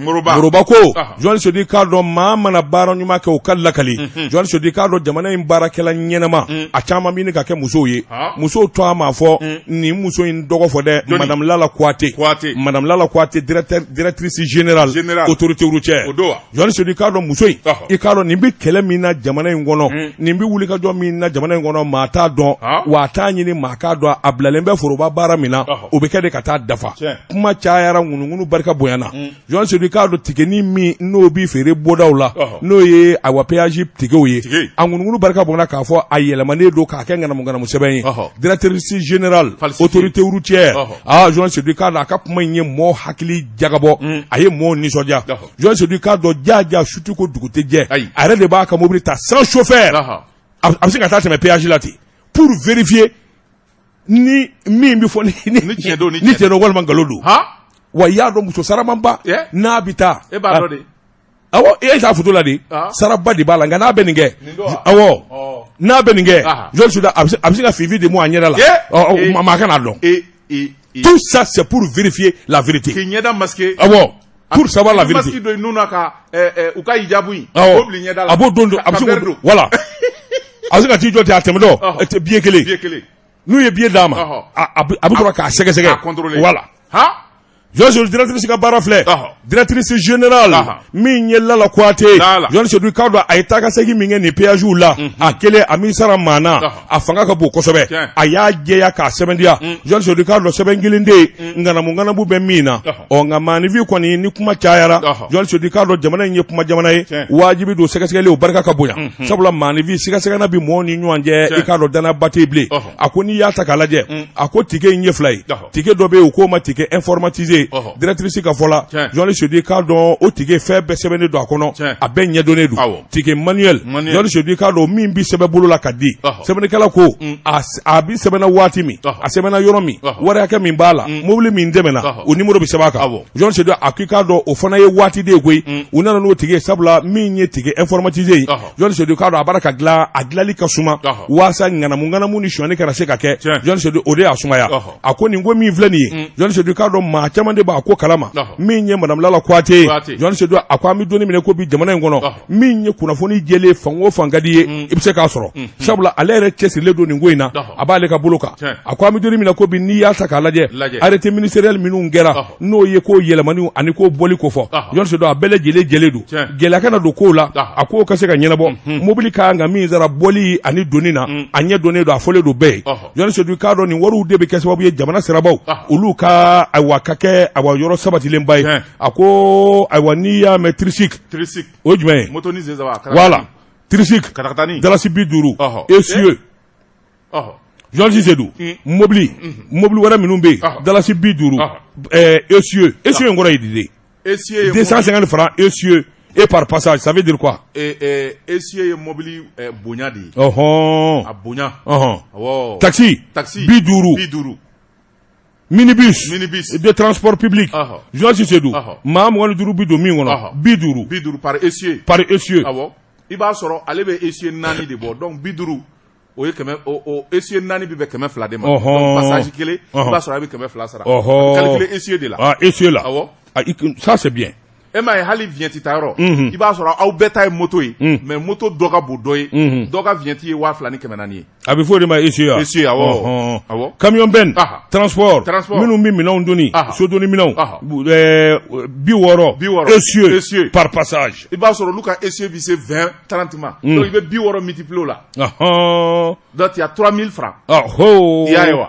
ko Jɔnji Seydou k'a dɔn maa mana baara ɲuman kɛ o ka lakali Jɔnji Seydou k'a dɔn jamana in baarakɛla ɲɛnama a caman bɛ ɲini ka kɛ musow ye musow to a ma fɔ nin muso in dɔgɔ fɔ dɛ Madame Lala Kouyaté directrice général autorité routière Jɔnji Seydou k'a dɔn muso in i k'a dɔn nin bɛ kɛlɛ min na jamana in kɔnɔ nin bɛ wulikajɔ min na jamana in kɔnɔ maa t'a dɔn wa a t'a ɲini maa k'a dɔn a bilalen bɛ foroba baara min na o bɛ kɛ de ka taa dafa kuma cayara ŋunuŋunu barika bonyana Jɔnji Seydou k'a dɔn tigɛni min n'o bɛ feere bɔdaw la n'o ye awa péage tigiw ye a ŋunuŋunu barika bonyana k'a fɔ a yɛlɛmanen don k'a kɛ ŋanamu sɛbɛn ye directrice générale autorité routière Jɔnji Seydou k'a dɔn a ka kuma in ye mɔɔ hakili jagabɔ a ye mɔɔ nisɔndiya Jɔnji Seydou k'a dɔn jaja sutu ko dugu tɛ jɛ a yɛrɛ de b'a ka mobili ta sans chauffeur a bɛ se ka taa tɛmɛ péage la ten pour vérifier ni min bɛ fɔ ni tiɲɛ don walima nkalon don wa i y'a dɔn muso saramanba n'a bɛ taa e b'a dɔn de awɔ e t'a photo la de saraba de b'a la nka n'a bɛ nin kɛ awɔ n'a bɛ nin kɛ Jɔnji Seydou a bɛ se ka fifi de mu a ɲɛda la maa kana dɔn tout ça c'est pour vérifier la vérité k'i ɲɛda masqué awɔ pour savoir la vérité masque do nuna ka u ka hijabu in o bili ɲɛda la a b'o don a bɛ se k'o voilà a bɛ se ka t'i jɔ ten a tɛmɛ dɔ billet kelen n'u ye billet d'a ma a bɛ sɔrɔ k'a sɛgɛsɛgɛ voilà Jɔnji Seydou directrice ka baara filɛ directrice générale min ye Lala Kouyaté Jɔnji Seydou k'a dɔn a ye taa ka segin min kɛ nin péages la a kelen a min sara maa na a fanga ka bon kosɛbɛ a y'a jɛya k'a sɛbɛntiya Jɔnji Seydou k'a dɔn sɛbɛn kelen de ye ŋanamu bɛ min na nka maanifin kɔni ni kuma cayara Jɔnji Seydou k'a dɔn jamana in ye kuma jamana ye wajibi don sɛgɛsɛgɛli o barika ka bonya sabula maanifin sɛgɛsɛgɛna bi mɔɔw ni ɲɔgɔn cɛ i k'a dɔn danaba tɛ bilen a ko n'i y'a ta k'a lajɛ a ko ticket in ye fila ye ticket dɔ bɛ yen u k'o ma ticket informatisé directrice ka fɔ la Jɔnji Seydou k'a dɔn o ticket fɛn bɛɛ sɛbɛnnen don a kɔnɔ a bɛɛ ɲɛdɔnnen don ticket manuel Jɔnji Seydou k'a dɔn min bi sɛbɛn bolo la ka di sɛbɛnnikɛla ko a bi sɛbɛnna waati min a sɛbɛnna yɔrɔ min wari hakɛ min b'a la mobili min dɛmɛna o numéro bɛ sɛbɛn a kan Jɔnji Seydou a k'i k'a dɔn o fana ye waati de ye koyi u nana n'o ticket sabula min ye ticket informatisé ye Jɔnji Seydou k'a dɔn a b'a ka dilan a dilanli ka suma waasa ŋanamu ni sonyani kana se ka kɛ Jɔnji Seydou o de y'a sumaya a ko nin ko min filɛ nin ye Jɔnji Seydou k'a dɔn maa caman de b'a ko kalama min ye Madame Lala Kouyaté Jɔnji Seydou a ko an bɛ donni minɛ ko bi jamana in kɔnɔ min ye kunnafoni jɛlen fan o fan ka di ye i bɛ se k'a sɔrɔ sabula ale yɛrɛ cɛsirilen don nin ko in na a b'ale ka bolo kan a ko an bɛ donni minɛ ko bi n'i y'a ta k'a lajɛ arrêté ministériel minnu kɛra n'o ye ko yɛlɛmaniw ani ko bɔli ko fɔ Jɔnji Seydou a bɛɛ lajɛlen jɛlen don gɛlɛya kana don kow la a ko ka se ka ɲɛnabɔ mobili ka kan ka min sara bɔli ani donni na a ɲɛ donnen don a fɔlen don bɛɛ ye Jɔnji Seydou k'a dɔn nin wariw de bɛ kɛ sababu ye jamana sirabaw olu ka ayiwa ka kɛ kɛ awa yɔrɔ sabatilen ba ye a ko ayiwa n'i y'a mɛn tricycle o ye jumɛn ye moto ni zenzaba voilà tricycle dalasi 50 essieu Georges Zedou mobili wɛrɛ minnu bɛ yen dalasi 50 essieu in kɔrɔ ye di de 250 francs essieu et par passage ça veut dire quoi essieu ye mobili bonya de ye a bonya taxi 50 minibus de transport public Georges Zedou maa 25 bi don min kɔnɔ 50 par essieu i b'a sɔrɔ ale bɛ essieu 4 de bɔ donc 50 o ye o essieu 4 bi bɛ 200 de ma donc passage kelen i b'a sɔrɔ a bɛ 200 sara calculer essieu de la essieu la ça c'est bien e ma ye hali vignette ta yɔrɔ i b'a sɔrɔ aw bɛɛ ta ye moto ye mais moto dɔ ka bon dɔ ye dɔ ka vignette ye 2000 ni 400 ye a bɛ fɔ o de ma essieu awɔ camion ben transport minnu bɛ minɛnw donni so donni minɛnw 60 essieu par passage i b'a sɔrɔ olu ka essieu bi se 20-30 ma donc i bɛ 60 multiplier o la donc il y a 3000 francs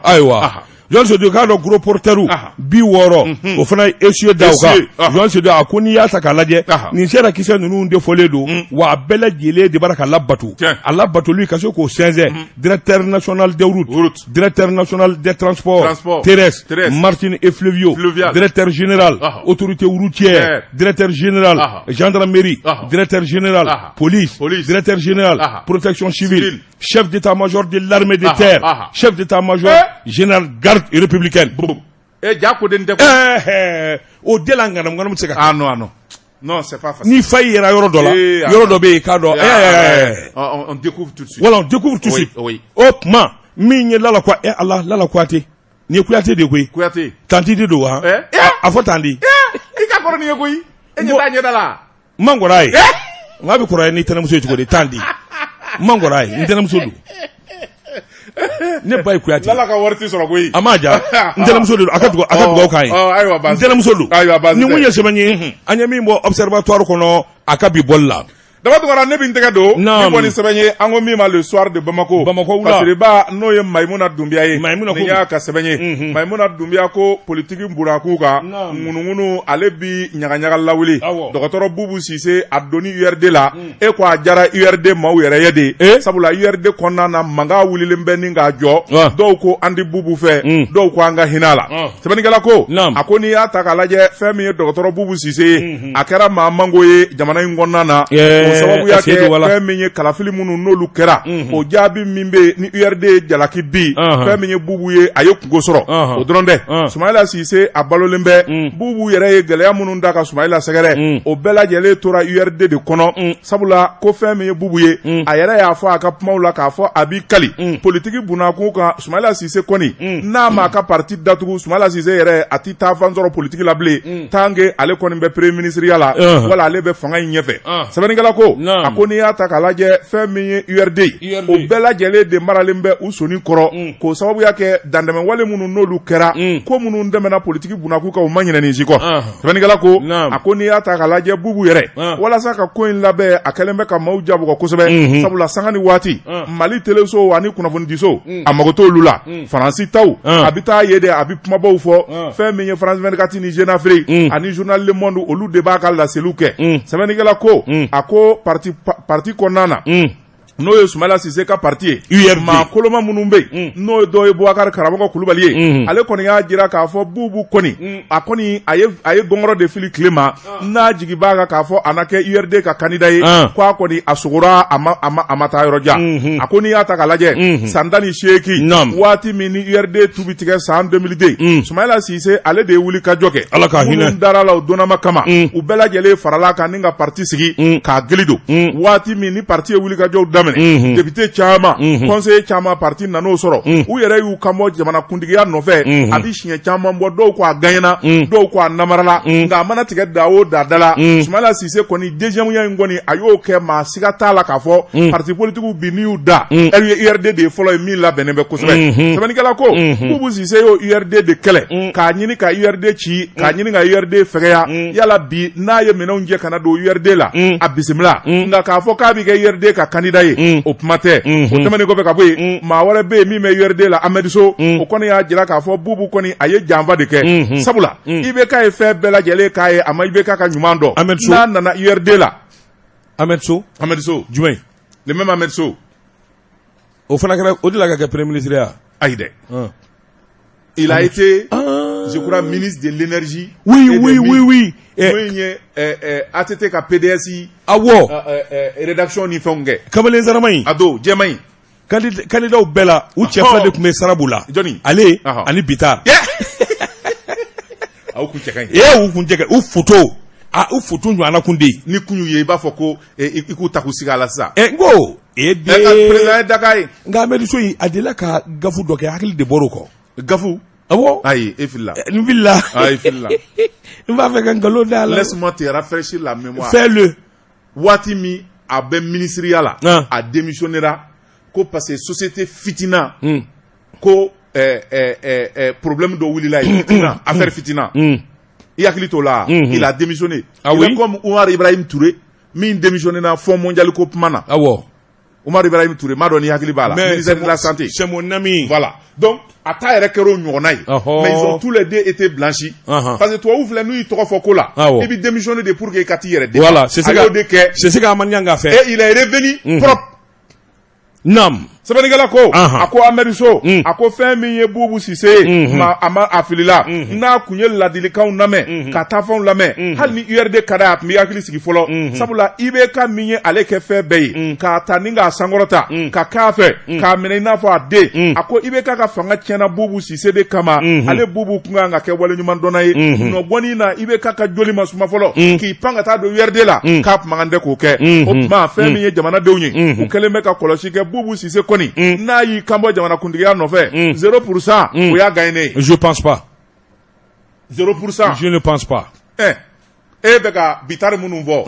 ayiwa Georges Zedou k'a dɔn gros porteurs 60 o fana ye essieu da o kan Georges Zedou a ko n'i y'a ta k'a lajɛ nin sera kisɛ ninnu défaussé don wa a bɛɛ lajɛlen de b'a ka labato a labatoli ka se k'o sɛnsɛn directeur national des routes directeur national des transports terrestres maritimes et fluviaux directeur général autorité routière directeur général gendarmerie directeur général police directeur général protection civile chef d'état-major de l'armée de terre chef d'état-major général garde républicaine jako den de o de la ngana se ka non c'est pas facile ni fayi yera yɔrɔ dɔ la yɔrɔ dɔ bɛ yen k'a dɔn on découvre tout de suite voilà on découvre tout de suite o tuma min ye lala quoi Allah lala Kouyaté ni ye Kouyaté de koyi Kouyaté tanti de don wa a fɔ tanti i ka kɔrɔ ni ye koyi e ɲɛ la mangora ye nka bɛ kɔrɔ ye ni tɛnɛmuso ye cogo di tanti mangora ye n tɛnɛmuso don ne ba ye Kouyaté lala ka wari ti sɔrɔ koyi a ma ja n tɛnɛmuso don a ka dugawu k'an ye n tɛnɛmuso don ni mun ye sɛbɛn ye an ye min bɔ observatoire kɔnɔ a ka bi bɔli la Dabatugara ne bin tɛgɛ don ni bɔ ni sɛbɛn ye an ko min ma le soir de Bamako parce ba n'o ye Maïmouna Doumbia ye ni y'a ka sɛbɛn ye Maïmouna Doumbia ko politique buraku kan ŋunuŋunu ale bi ɲagaɲaga lawuli dɔgɔtɔrɔ Bubu Sise a donni URD la e ko a jara URD maaw yɛrɛ ye de sabula URD kɔnɔna na mankan wulilen bɛ ni k'a jɔ dɔw ko an di Bubu fɛ dɔw ko an ka hinɛ la sɛbɛnnikɛla ko a ko n'i y'a ta k'a lajɛ fɛn min ye dɔgɔtɔrɔ Bubu Sise ye a kɛra maa mango ye jamana in kɔnɔna na o sababu y'a kɛ fɛn min ye kalafili minnu n'olu kɛra o jaabi min bɛ ni URD jalaki bi fɛn min ye Bubu ye a ye kungo sɔrɔ o dɔrɔn tɛ Soumaïla Cissé a balolen bɛ Bubu yɛrɛ ye gɛlɛya minnu da ka Soumaïla sɛgɛrɛ o bɛɛ lajɛlen tora URD de kɔnɔ sabula ko fɛn min ye Bubu ye a yɛrɛ y'a fɔ a ka kumaw la k'a fɔ a b'i kali politiki bunakun kan Soumaïla Cissé kɔni n'a ma ka parti datugu Soumaïla Cissé yɛrɛ a ti taa fan sɔrɔ politiki la bilen tant que ale kɔni bɛ premier ministeriya la wala ale bɛ fanga in ɲɛfɛ sɛbɛnnikɛla ko a ko n'i y'a ta k'a lajɛ fɛn min ye URD o bɛɛ lajɛlen de maralen bɛ u soni kɔrɔ k'o sababuya kɛ dandɛmɛwale minnu n'olu kɛra ko minnu dɛmɛna politiki bunakun kan u ma ɲinɛ nin si kɔ sɛbɛnnikɛla ko a ko n'i y'a ta k'a lajɛ Bubu yɛrɛ walasa ka ko in labɛn a kɛlen bɛ ka maaw jabugɔ kosɛbɛ sabula sanga ni waati Mali teleso ani kunnafonidiso a mago t'olu la Faransi taw a bɛ taa ye de a bɛ kumabaw fɔ fɛn min ye France 24 ni Jeune Afrique ani journal Le Monde olu de b'a ka laseliw kɛ sɛbɛnnikɛla ko a ko parti kɔnɔna na n'o ye Soumaïla Cissé ka parti ye maa koloma minnu bɛ yen n'o ye dɔ ye Boubacar Karamɔgɔ Kulubali ye ale kɔni y'a jira k'a fɔ Bubu kɔni a kɔni a ye gɔngɔrɔ de fili tile ma n'a jigi b'a kan k'a fɔ a na kɛ URD ka candidat ye k'a kɔni a sogora a ma taa yɔrɔ jan a ko n'i y'a ta k'a lajɛ san 18 waati min ni URD tu bi tigɛ san 2002 Soumaïla Cissé ale de ye wuli ka jɔ kɛ minnu dara la o donnama kama u bɛɛ lajɛlen farala kan ni ka parti sigi k'a gili don waati min ni parti ye wuli ka jɔw daminɛ député caman conseiller caman parti nan'o sɔrɔ u yɛrɛ y'u kanbɔ jamana kuntigiya nɔfɛ a bi siɲɛ caman bɔ dɔw ko a gagnena dɔw ko a namarala nka a mana tigɛ da o da la Soumaïla Cissé kɔni deuxième ya in kɔni a y'o kɛ maa siga t'a la k'a fɔ parti politiques bi n'i y'u da URD de ye fɔlɔ ye min labɛnnen bɛ kosɛbɛ sɛbɛnnikɛla ko Bubu Cissé y'o URD de kɛlɛ k'a ɲini ka URD ci k'a ɲini ka URD fɛgɛya yala bi n'a ye minɛnw jɛ kana don URD la a bisimila nka k'a fɔ k'a bi kɛ URD ka candidat ye ye o kuma tɛ o tɛmɛnen kɔfɛ ka bɔ yen maa wɛrɛ bɛ yen min bɛ URD la Ahmed Sow o kɔni y'a jira k'a fɔ Bubu kɔni a ye janfa de kɛ sabula IBK ye fɛn bɛɛ lajɛlen k'a ye a ma IBK ka ɲuman dɔn n'a nana URD la Ahmed Sow jumɛn le même Ahmed Sow o fana kɛra o de la ka kɛ premier ministre ya ayi dɛ il a été je crois ministre de l'énergie oui ATT ka PDS awɔ rédaction ni fɛnw kɛ kamalen zarama in a don jɛma in candidat bɛɛ la u cɛ fila de tun bɛ sarabu la ale ani Bitar aw kun cɛ ka ɲi u kun cɛ ka u photo ɲɔgɔnna kun de ni kun y'u ye i b'a fɔ ko i k'u ta k'u sigi a la sisan n ko président ye Daka ye nka Ahmed Sow in a delila ka gafu dɔ kɛ hakili de bɔr'o kɔ gafu awɔ ayi e filila n filila ayi filila n b'a fɛ ka nkalon da la laisse-moi te rafraîchir la mémoire fais-le waati min a bɛ ministeriya la a démissionnera ko parce que société fitina ko problème dɔ wulila ye fitina affaire fitina i hakili t'o la il a démissionné il est comme Oumar Ibrahim Touré min démissionné na Fonds mondial ko kuma na awɔ Oumar Ibrahim Touré m'a dɔn ni hakili b'a la ministère de la santé c'est mon ami voilà donc a ta yɛrɛ kɛra o ɲɔgɔnna ye mais ils ont tous les deux été blanchis parce que tubabu filɛ n'u y'i tɔgɔ fɔ ko la i bɛ démissionner de pour que i ka t'i yɛrɛ défendre voilà c'est ce que Amanian a fait et il est revenu propre nam sɛbɛnnikɛla ko a ko Ahmed Sow a ko fɛn min ye Bubu Sise a ma a filila n'a kun ye ladilikanw lamɛn ka taafɛnw lamɛn hali ni URD ka d'a ye a tun bɛ hakili sigi fɔlɔ sabula IBK min ye ale kɛ fɛn bɛɛ ye k'a ta ni k'a sankɔrɔta ka k'a fɛ k'a minɛ i n'a fɔ a den a ko IBK ka fanga tiɲɛna Bubu Sise de kama ale Bubu kun kan ka kɛ waleɲumandɔnna ye nɔbɔnin na IBK ka joli ma suma fɔlɔ k'i pan ka taa don URD la k'a kun man kan tɛ k'o kɛ o tuma fɛn min ye jamanadenw ye u kɛlen bɛ ka kɔlɔsi kɛ Bubu Sise kɔni n'a y'i kanbɔ jamanakuntigiya nɔfɛ 0% o y'a gagné. Je pense pas. 0%. Je ne pense pas. E bɛ ka Bitar minnu fɔ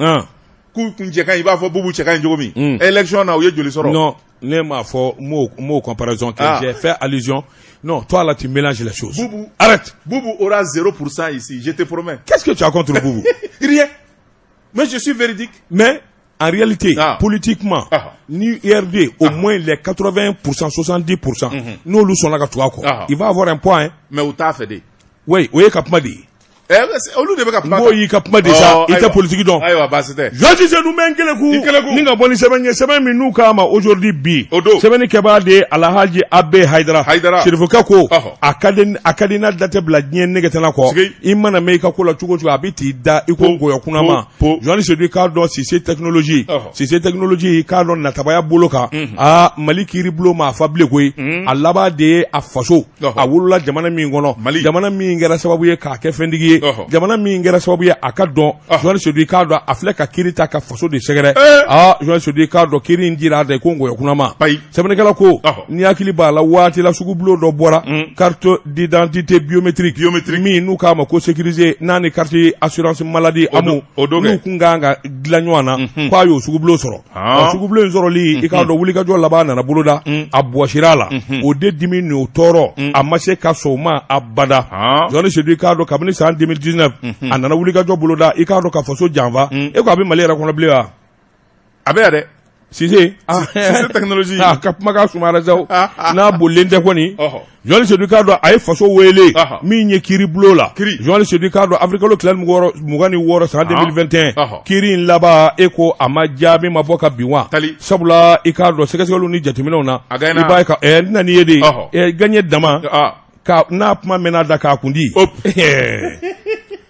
k'u kun cɛ ka ɲi i b'a fɔ Bubu cɛ ka ɲi cogo min élection na u ye joli sɔrɔ. Non ne m'a fɔ mot comparaison que j'ai fait allusion. Non, toi là tu mélanges les choses. Bubu, arrête. Bubu aura 0% ici, je te promets. Qu'est-ce que tu as contre Bubu? Rien. Mais je suis véridique. Mais en réalité, politiquement, ni URD, au moins les 80%, 70%, nous le sommes là il va avoir un point. Mais où t'as fait des? Oui, oui, Kapmadi. Olu de bɛ ka kuma kan. Boyi ka kuma de sa, i tɛ politique dɔn. Ayiwa baasi tɛ. Jean Cissé Doumbé Nkeleku. Ni ka bɔ ni sɛbɛn ye, sɛbɛn min n'u k'a ma aujourd'hui bi. O don. Sɛbɛnni kɛbaa de Alhaji Abe Haidara. Serifuka ko, a ka di n'a da tɛ bila diɲɛ negetana kɔ. I mana mɛn i ka ko la cogo cogo a bɛ t'i da i ko ngɔyɔ kunna ma. Jean Cissé k'a dɔn Cissé technologie. Cissé technologie k'a dɔn natabaya bolo kan. Mali kiiri bulon ma a fa bilen koyi. A laban de ye a faso. A wolola jamana min kɔnɔ. Jamana min kɛra sababu ye k'a kɛ fɛntigi ye. Jamana min kɛra sababu ye a ka dɔn Jean Cissé k'a dɔn a filɛ ka kiiri ta ka faso de sɛgɛrɛ Jean Cissé k'a dɔn kiiri in dira a da ko ngɔyɔ kunama sɛbɛnnikɛla ko ni hakili b'a la waati la sugubulon dɔ bɔra carte d'identité biométrique min n'u k'a ma ko sécurisé n'a ni carte assurance maladie amu n'u kun kan ka dilan ɲɔgɔn na k'a y'o sugubulon sɔrɔ sugubulon in sɔrɔli i k'a dɔn wulikajɔ laban nana boloda a bɔsira a la o de dimi n'o tɔɔrɔ a ma se ka sɔn o ma abada Jean Cissé k'a dɔn kabini san 2019 a nana wulikajɔ boloda i k'a dɔn ka faso janfa e ko a bɛ Mali yɛrɛ kɔnɔ bilen wa a bɛ yan dɛ Cissé technologie ka kumakan sumara saw n'a bolilen tɛ kɔni Jean Cissé k'a dɔn a ye faso wele min ye kiiri bulon la Jean Cissé k'a dɔn Afrikalo tile 26 san 2021 kiiri in laban e ko a ma jaabi ma bɔ ka bin wa sabula i k'a dɔn sɛgɛsɛgɛliw ni jateminɛw na i b'a ye ka n na ni ye de gagné dama ka n'a kuma mɛnna da k'a kundi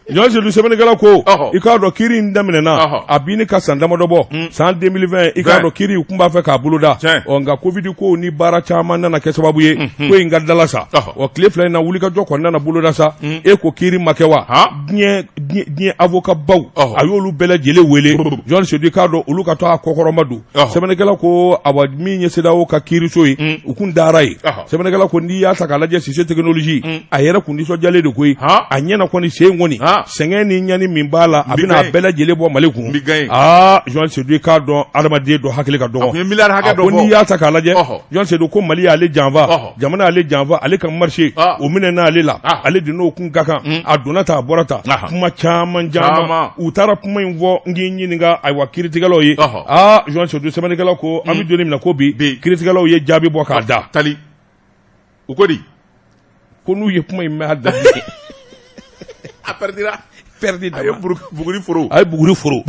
Jean Cissé sɛbɛnnikɛla ko i k'a dɔn kiiri in daminɛna a bi ni ka san damadɔ bɔ san 2020 i k'a dɔn kiiri u kun b'a fɛ k'a boloda nka Covid ko ni baara caman nana kɛ sababu ye ko in ka dala sa tile fila in na wulikajɔ kɔni nana boloda sa e ko kiiri ma kɛ wa diɲɛ avocat baw a y'olu bɛɛ lajɛlen wele Jean Cissé k'a dɔn olu ka to a kɔkɔrɔma don sɛbɛnnikɛla ko awa min ye CEDEAO ka kiiriso ye u kun dara ye sɛbɛnnikɛla ko n'i y'a ta k'a lajɛ Cissé technologie a yɛrɛ kun nisɔndiyalen de koyi a ɲɛna kɔni sen kɔni sɛngɛ ni ɲani min b'a la a bɛna a bɛɛ lajɛlen bɔ Mali kun Jean Seydou k'a dɔn adamaden dɔ hakili ka dɔgɔ a ko n'i y'a ta k'a lajɛ Jean Seydou ko Mali y'ale janfa jamana y'ale janfa ale ka marché o minɛna ale la ale de n'o kun ka kan a donna ta a bɔra ta kuma caman u taara kuma in fɔ n k'i ɲininka ayiwa kiiritigɛlaw ye Jean Seydou sɛbɛnnikɛlaw ko an bɛ don min na ko bi kiiritigɛlaw ye jaabi bɔ k'a da tali u ko di ko n'u ye kuma in mɛn a da a perdira a ye buguri foro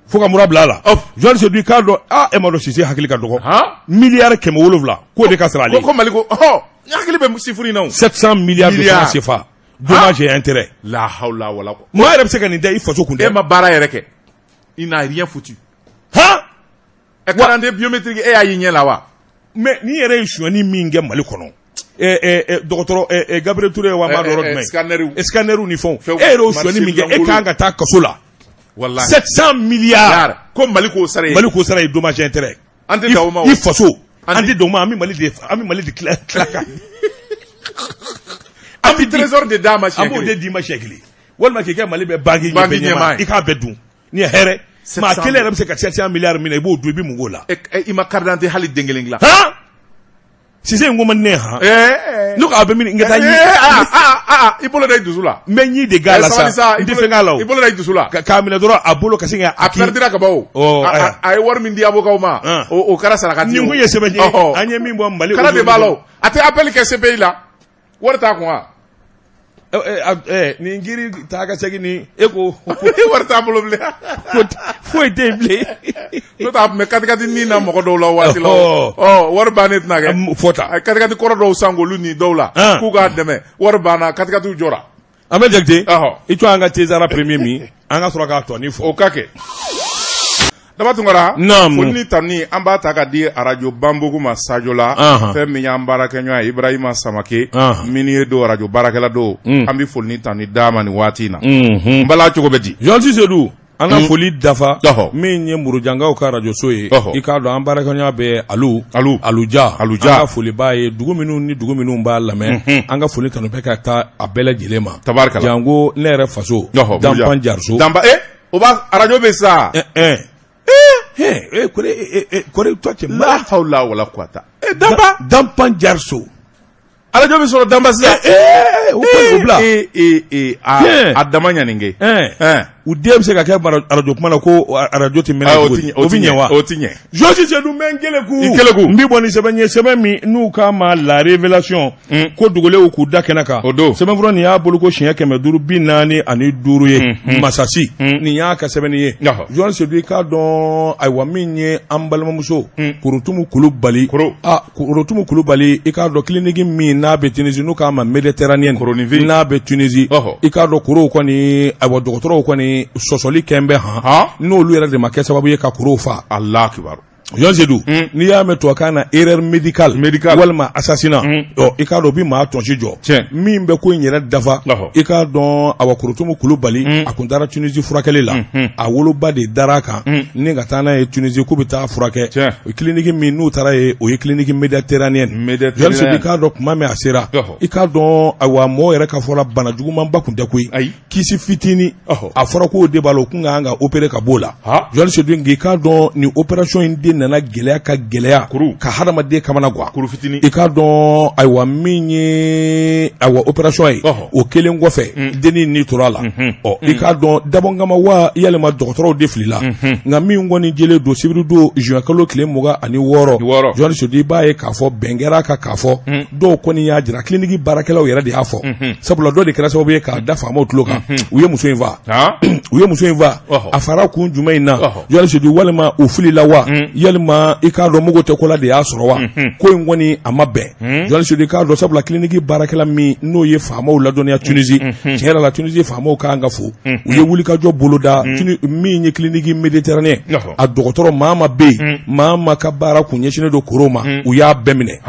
fo ka mura bila a la Jean Seydou k'a dɔn e ma dɔn Cissé hakili ka dɔgɔ miliyari 700 k'o de ka sara ale ko Mali ko hakili bɛ sifuri na 700 milliards de francs CFA dommage et intérêt la hawla wala ko maa yɛrɛ bɛ se ka nin da i faso kun dɛ e ma baara yɛrɛ kɛ il n'a rien foutu carte biométrique e y'a y'i ɲɛ la wa mais ni yɛrɛ ye suɲɛni min kɛ Mali kɔnɔ dɔgɔtɔrɔ Gabriel Touré wa maa dɔrɔ jumɛn scanner ni fɛnw e yɛrɛ o suɲɛni min kɛ e kan ka taa kaso la 700 milliards ko Mali k'o sara ye dommage et intérêt an tɛ dawo ma i faso an tɛ dawo ma an bɛ Mali de tila kan an bɛ trésor de d'a ma siɲɛ kelen an b'o de d'i ma siɲɛ kelen walima k'i kɛ Mali bɛ banque ɲɛmaa i k'a bɛɛ dun ni ye hɛrɛ maa kelen yɛrɛ bɛ se ka 700 milliards minɛ i b'o dun i bɛ mun k'o la i ma carte d'identité hali den kelen dilan Cissé n ko man ne n'o k'a bɛ min n ka taa i bolo da i dusu la n bɛ ɲi de g'a la sa n tɛ fɛn k'a la o i bolo da i dusu la k'a minɛ dɔrɔn a bolo ka se ka a perdira ka ban o a ye wari min di avocat ma o kɛra sarakati ye nin kun ye sɛbɛn ye an ye min bɔ Mali kala de b'a la a tɛ appel kɛ CPI la wari t'a kun wa nin giri taa ka segin ni e ko wari t'a bolo bilen foyi tɛ yen bilen n'o t'a tun bɛ katikati ni na mɔgɔ dɔw la waati la wari bannen tɛna kɛ fɔta katikati kɔrɔ dɔw san k'olu ni dɔw la k'u k'a dɛmɛ wari banna katikatiw jɔra an bɛ Jakite i to an ka Tezara premier min an ka sɔrɔ k'a tɔni fɔ o ka kɛ Daba Tunkara foli ni tani an b'a ta ka di radio Bambogo ma Sajo la fɛn min y'an baarakɛɲɔgɔn ye Ibrahima Samake min ye do radio baarakɛla do an bɛ foli ni tani d'a ma nin waati in na n bala cogo bɛ di Jean Seydou an ka foli dafa min ye Murujangaw ka radio so ye i k'a dɔn an baarakɛɲɔgɔn bɛ Aluja an ka foli b'a ye dugu minnu ni dugu minnu b'a lamɛn an ka foli tanu bɛ ka taa a bɛɛ lajɛlen ma tabarikala jango ne yɛrɛ faso Dampan Jariso o b'a radio bɛ sa kore to cɛ la hawla wala quwata Dampan Jariso radio bɛ sɔrɔ Dampan sisan o ko bila a dama ɲanin kɛ u den bɛ se ka kɛ radio kuma na ko radio tɛ mɛnɛ o bɛ ɲɛ wa o tɛ ɲɛ Jean Seydou n keleku n bɛ bɔ ni sɛbɛn ye sɛbɛn min n'u k'a ma la révélation ko dogolenw k'u da kɛnɛ kan sɛbɛnfura nin y'a bolo ko siɲɛ 545 ye Masasi nin y'a ka sɛbɛnni ye Jean Seydou i k'a dɔn ayiwa min ye an balimamuso Korotumu Kulubali Korotumu Kulubali i k'a dɔn clinique min n'a bɛ Tunisie n'u k'a ma Méditerranée n'a bɛ Tunisie i k'a dɔn korow kɔni ayiwa dɔgɔtɔrɔw kɔni sɔsɔli kɛn bɛ n'olu yɛrɛ de ma kɛ sababu ye ka korow fa Allah kibaru Jean Seydou n'i y'a mɛn tubabukan na erreur médicale walima assassinat i k'a dɔn o bɛ maa tɔnsi jɔ min bɛ ko in yɛrɛ dafa i k'a dɔn awa Korotumu Kulubali a kun taara Tunisie furakɛli la a woloba de dar'a kan ni ka taa n'a ye Tunisie k'u bɛ taa furakɛ o clinique min n'u taara ye o ye clinique méditerranéenne Jean Seydou i k'a dɔn kuma min a sera i k'a dɔn awa mɔgɔ yɛrɛ ka fɔra bana jugumanba kun tɛ koyi kisi fitini a fɔra k'o de b'a la o kun kan ka opérer ka b'o la Jean Seydou i k'a dɔn nin opération in den nana gɛlɛya ka gɛlɛya ka hadamaden kamana guwa i k'a dɔn ayiwa min ye ayiwa opération ye o kelen kɔfɛ dennin ni tora la i k'a dɔn dabɔnkama wa yalima dɔgɔtɔrɔw de filila nka min kɔni jɛlen don sibiri don juin kalo tile 26 Jean Seydou i b'a ye k'a fɔ bɛn kɛra kan k'a fɔ dɔw kɔni y'a jira clinique baarakɛlaw yɛrɛ de y'a fɔ sabula dɔ de kɛra sababu ye k'a da faamaw tulo kan u ye muso in fa a fara kun jumɛn in na Jean Seydou walima u filila wa yalima i k'a dɔn mugu tɛ ko la de y'a sɔrɔ wa ko in kɔni a ma bɛn Jean Seydou i k'a dɔn sabula clinique baarakɛla min n'o ye faamaw ladɔnniya Tunisie tiɲɛ yɛrɛ la Tunisie faamaw kan ka fo u ye wulikajɔ boloda min ye clinique méditerranée a dɔgɔtɔrɔ maa ma bɛ yen maa ma ka baara kun ɲɛsinnen don koro ma u y'a bɛɛ minɛ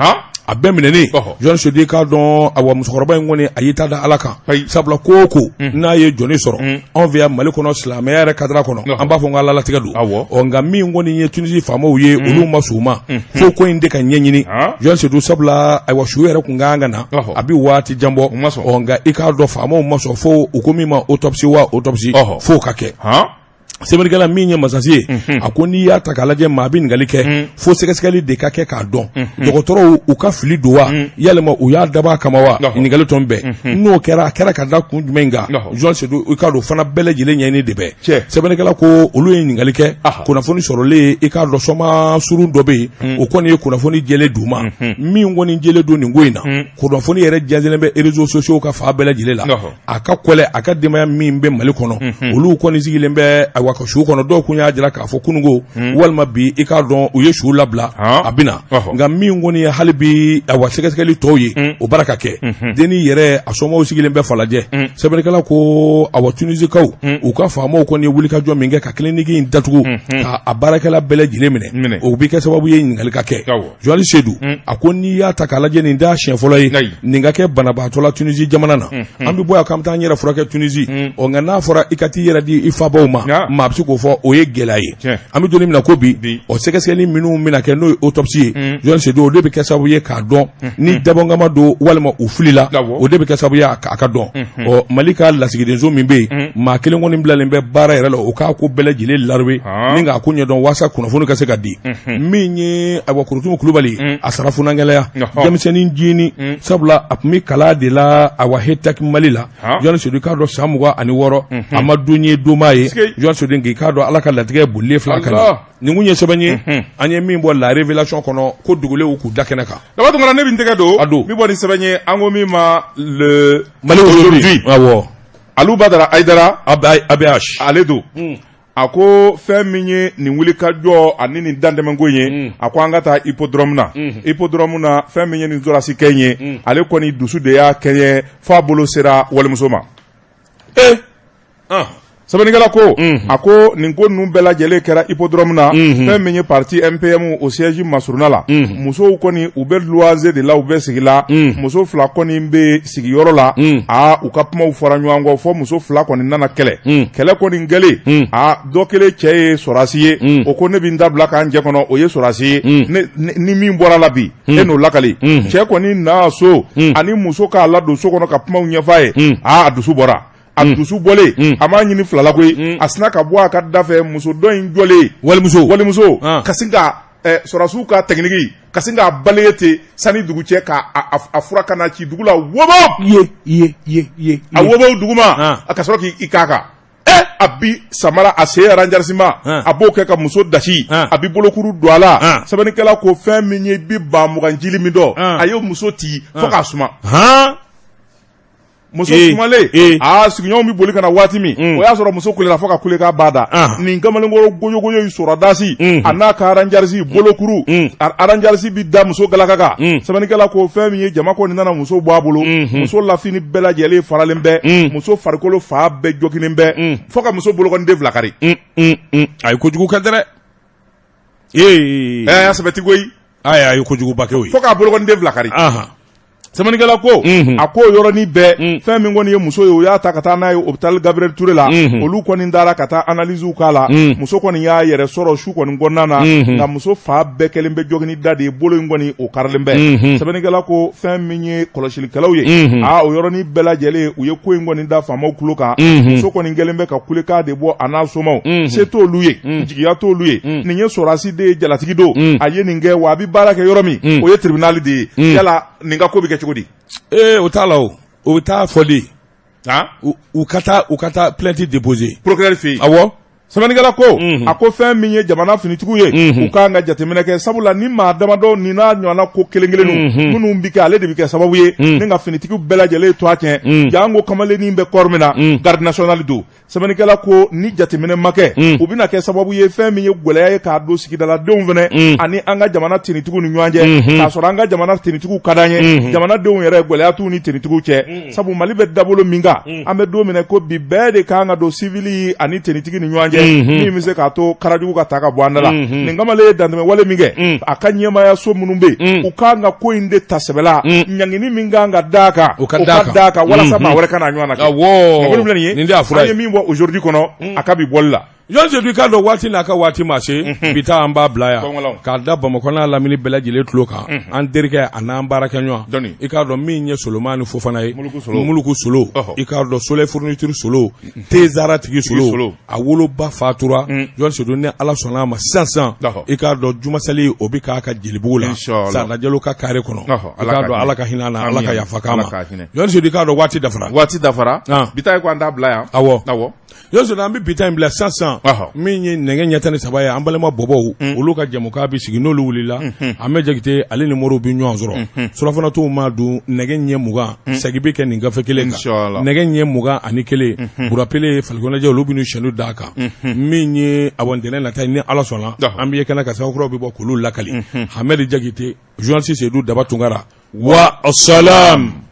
a bɛɛ minɛni jɔn sedi k'a dɔn a wa musokɔrɔba in kɔni a y'i ta da ala kan sabula ko ko n'a ye jɔnni sɔrɔ anw fɛ yan Mali kɔnɔ silamɛya yɛrɛ kadira kɔnɔ an b'a fɔ n ka ala latigɛ don nka min kɔni ye Tunisie faamaw ye olu ma s'u ma fo ko in de ka ɲɛɲini jɔn sedu sabula ayiwa su yɛrɛ kun ka kan na a bi waati jan bɔ nka i k'a dɔn faamaw ma sɔn fo u ko min ma autopsie wa autopsie fo ka kɛ sɛbɛnnikɛla min ye masasi ye a ko n'i y'a ta k'a lajɛ maa bɛ ɲininkali kɛ fo sɛgɛsɛgɛli de ka kɛ k'a dɔn dɔgɔtɔrɔw u ka fili don wa yalima u y'a dab'a kama wa ɲininkali tɔn bɛɛ n'o kɛra a kɛra ka da kun jumɛn in kan Jean Seydou i k'a dɔn fana bɛɛ lajɛlen ɲɛɲini de bɛ sɛbɛnnikɛla ko olu ye ɲininkali kɛ kunnafoni sɔrɔlen i k'a dɔn sɔma surun dɔ bɛ yen o kɔni ye kunnafoni jɛlen d'u ma min kɔni jɛlen don nin ko in na kunnafoni yɛrɛ jɛnsɛnlen bɛ réseaux sociaux ka fan bɛɛ lajɛlen la a ka kɔlɛ a ka denbaya min bɛ Mali kɔnɔ olu kɔni sigilen bɛ wa ka su kɔnɔ dɔw kun y'a jira k'a fɔ kunungo walima bi i k'a dɔn u ye su labila a bɛna nka min kɔni ye hali bi wa sɛgɛsɛgɛli tɔw ye o baara ka kɛ denni yɛrɛ a somɔgɔw sigilen bɛ falajɛ sɛbɛnnikɛla ko awa tunisikaw u ka faamaw kɔni ye wulikajɔ min kɛ ka kiliniki in datugu ka a baarakɛla bɛɛ lajɛlen minɛ o bi kɛ sababu ye ɲininkali ka kɛ Joali Seydou a ko n'i y'a ta k'a lajɛ nin da siɲɛ fɔlɔ ye nin ka kɛ banabaatɔla Tunisie jamana na an bɛ bɔ yan k'an bɛ taa an yɛrɛ furakɛ Tunisie nka n'a fɔra i ka t'i yɛrɛ di i fabaw ma maa bɛ se k'o fɔ o ye gɛlɛya ye an bɛ don min na ko bi o sɛgɛsɛgɛli minnu bɛna kɛ n'o ye autopsie ye Joali Seydou o de bɛ kɛ sababu ye k'a dɔn ni dabɔnkama don walima u filila o de bɛ kɛ sababu ye a ka dɔn ɔ Mali ka lasigidenso min bɛ yen maa kelen kɔni bilalen bɛ baara yɛrɛ la o k'a ko bɛɛ lajɛlen larube ni k'a ko ɲɛdɔn walasa kunnafoni ka se ka di min ye awa Kurutumu Kulubali a sara funangɛlɛya denmisɛnnin jini sabula a tun bɛ kala de la awa Hetak Mali la Joali Seydou k'a dɔn san 26 a ma don ye donba ye Joali Seydou k'a dɔn ala ka latigɛ bolilen fila kan nin kun ye sɛbɛn ye an ye min bɔ la révélation kɔnɔ ko dugulenw k'u da kɛnɛ kan daba tuma ne bɛ n tɛgɛ don min bɔ ni sɛbɛn ye an ko min ma le Mali aujourd'hui awɔ Alu Badara Aidara ABH ale don a ko fɛn min ye nin wulikajɔ ani nin dantɛmɛko ye a ko an ka taa hippodrome na hippodrome na fɛn min ye nin Zorasi kɛ ye ale kɔni dusu de y'a kɛɲɛ f'a bolo sera walimuso ma sɛbɛnnikɛla ko a ko nin ko ninnu bɛɛ lajɛlen kɛra hippodrome na fɛn min ye parti MPM o siège Masuruna la musow kɔni u bɛ luwanze de la u bɛ sigi la muso fila kɔni bɛ sigiyɔrɔ la u ka kumaw fɔra ɲɔgɔn kɔ fɔ muso fila kɔni nana kɛlɛ kɔni gɛlen dɔ kelen cɛ ye Sorasi ye o ko ne bɛ n da bila k'an jɛ kɔnɔ o ye Sorasi ye ni min bɔra la bi e n'o lakali cɛ kɔni na so ani muso k'a ladon so kɔnɔ ka kumaw ɲɛf'a ye a dusu bɔra a dusu bɔlen a m'a ɲini filala koyi a sina ka bɔ a ka da fɛ muso dɔ in jɔlen walimuso ka sin ka Sorasiw ka technique ka sin k'a balaye ten sani dugu cɛ k'a fura ka na ci dugu la wobo a wobo duguma a ka sɔrɔ k'i k'a kan a bi samara a se ranjarsima a b'o kɛ ka muso dasi a bi bolokuru don a la sɛbɛnnikɛla ko fɛn min ye bi ba mugan jili min dɔn a ye muso ti fo k'a suma muso sumalen sigiɲɔgɔnw bɛ boli ka na waati min o y'a sɔrɔ muso kulela fo ka kule k'a bada nin kamalenkɔrɔ goyogoyo in sɔrɔ dasi a n'a ka aranjarisi bolokuru aranjarisi bi da muso galaka kan sɛbɛnnikɛla ko fɛn min ye jama kɔni nana muso bɔ a bolo muso lafini bɛɛ lajɛlen faralen bɛ muso farikolo fa bɛɛ jɔkinen bɛ fo ka muso bolokɔniden fila kari a ye kojugu kɛ dɛ y'a sɛbɛti koyi a ye kojugu ba kɛ o ye fo k'a bolokɔniden fila kari sɛbɛnnikɛla ko a ko yɔrɔnin bɛɛ fɛn min kɔni ye muso ye o y'a ta ka taa n'a ye hôpital Gabriel Touré la olu kɔni taara ka taa analysew k'a la muso kɔni y'a yɛrɛ sɔrɔ su kɔni kɔnɔna na nka muso fa bɛɛ kɛlen bɛ jɔgini da de ye bolo in kɔni o karilen bɛ sɛbɛnnikɛla ko fɛn min ye kɔlɔsilikɛlaw ye o yɔrɔnin bɛɛ lajɛlen u ye ko in kɔni da faamaw tulo kan muso kɔni kɛlen bɛ ka kulekan de bɔ a n'a somaw se t'olu ye jigiya t'olu ye nin ye Sorasi de ye jalatigi don a ye nin kɛ wa a bɛ baara kɛ yɔrɔ min o ye tribunal de ye yala nin ka ko bɛ kɛ cogo di o t'a la o bɛ taa fɔ de u ka taa plainte déposer procureur fɛ yen awɔ sɛbɛnnikɛla ko a ko fɛn min ye jamana finitigiw ye u k'an ka jateminɛ kɛ sabula ni maa damadɔ nin n'a ɲɔgɔnna ko kelen minnu bɛ kɛ ale de bɛ kɛ sababu ye ni ka finitigiw bɛɛ lajɛlen to a tiɲɛ jango kamalennin bɛ kɔɔri min na garde nationale don sɛbɛnnikɛla ko ni jateminɛ ma kɛ u bɛna kɛ sababu ye fɛn min ye gɛlɛya ye k'a don sigidaladenw fɛnɛ ani an ka jamana tenitigiw ni ɲɔgɔn cɛ k'a sɔrɔ an ka jamana tenitigiw ka d'an ye jamanadenw yɛrɛ gɛlɛya t'u ni tenitigiw cɛ sabu Mali bɛ dabolo min kan an bɛ don min na ko bi bɛɛ de kan ka don civil ani tenitigi ni ɲɔgɔn cɛ kɛ min bɛ se k'a to karajugu ka ta ka bɔ an da la nin kamalen ye dantɛmɛ wale min kɛ a ka ɲɛmaaya so minnu bɛ yen u kan ka ko in de ta sɛbɛla ɲangini min kan ka d'a kan o ka d'a kan walasa maa wɛrɛ ka na ɲɔgɔn na kɛ nin ye min bɔ aujourd'hui kɔnɔ a ka bi bɔli la Jɔn Sedu k'a dɔn waati n'a ka waati ma se bi taa an b'a bila yan k'a da Bamakɔ n'a lamini bɛɛ lajɛlen tulo kan an terikɛ a n'an baarakɛ ɲɔgɔn i k'a dɔn min ye Solomani Fofana ye Muluku Solo i k'a dɔn Soleil Fourniture Solo Tezara tigi Solo a woloba fatura Jɔn Sedu ni Ala sɔnna a ma sisan i k'a dɔn Jumasali o bi k'a ka jelibugu la Sanda Jalo ka carré kɔnɔ i k'a dɔn Ala ka hinɛ na Ala ka yafa k'a ma Jɔn Sedu k'a dɔn waati dafara bi taa ko an t'a bila yan awɔ Jɔn Sedu an bɛ bi taa in bila sisan min ye nɛgɛ ɲɛ 13 ye an balima bɔbɔw olu ka jɛmukan bi sigi n'olu wulila an bɛ Jakite ale ni Moriw bi ɲɔgɔn sɔrɔ surafanatɔw ma dun nɛgɛ ɲɛ 20 segi bɛ kɛ nin gafe kelen kan nɛgɛ ɲɛ 21 burapele falikɔnɛjɛ olu bɛ n'u sɛndu d'a kan min ye awantɛnɛ nata ni Ala sɔnna an bɛ ye kɛnɛ ka sabakuraw bɛ bɔ k'olu lakali Hamɛdi Jakite journaliste Seydou Daba Tunkara wa assalam.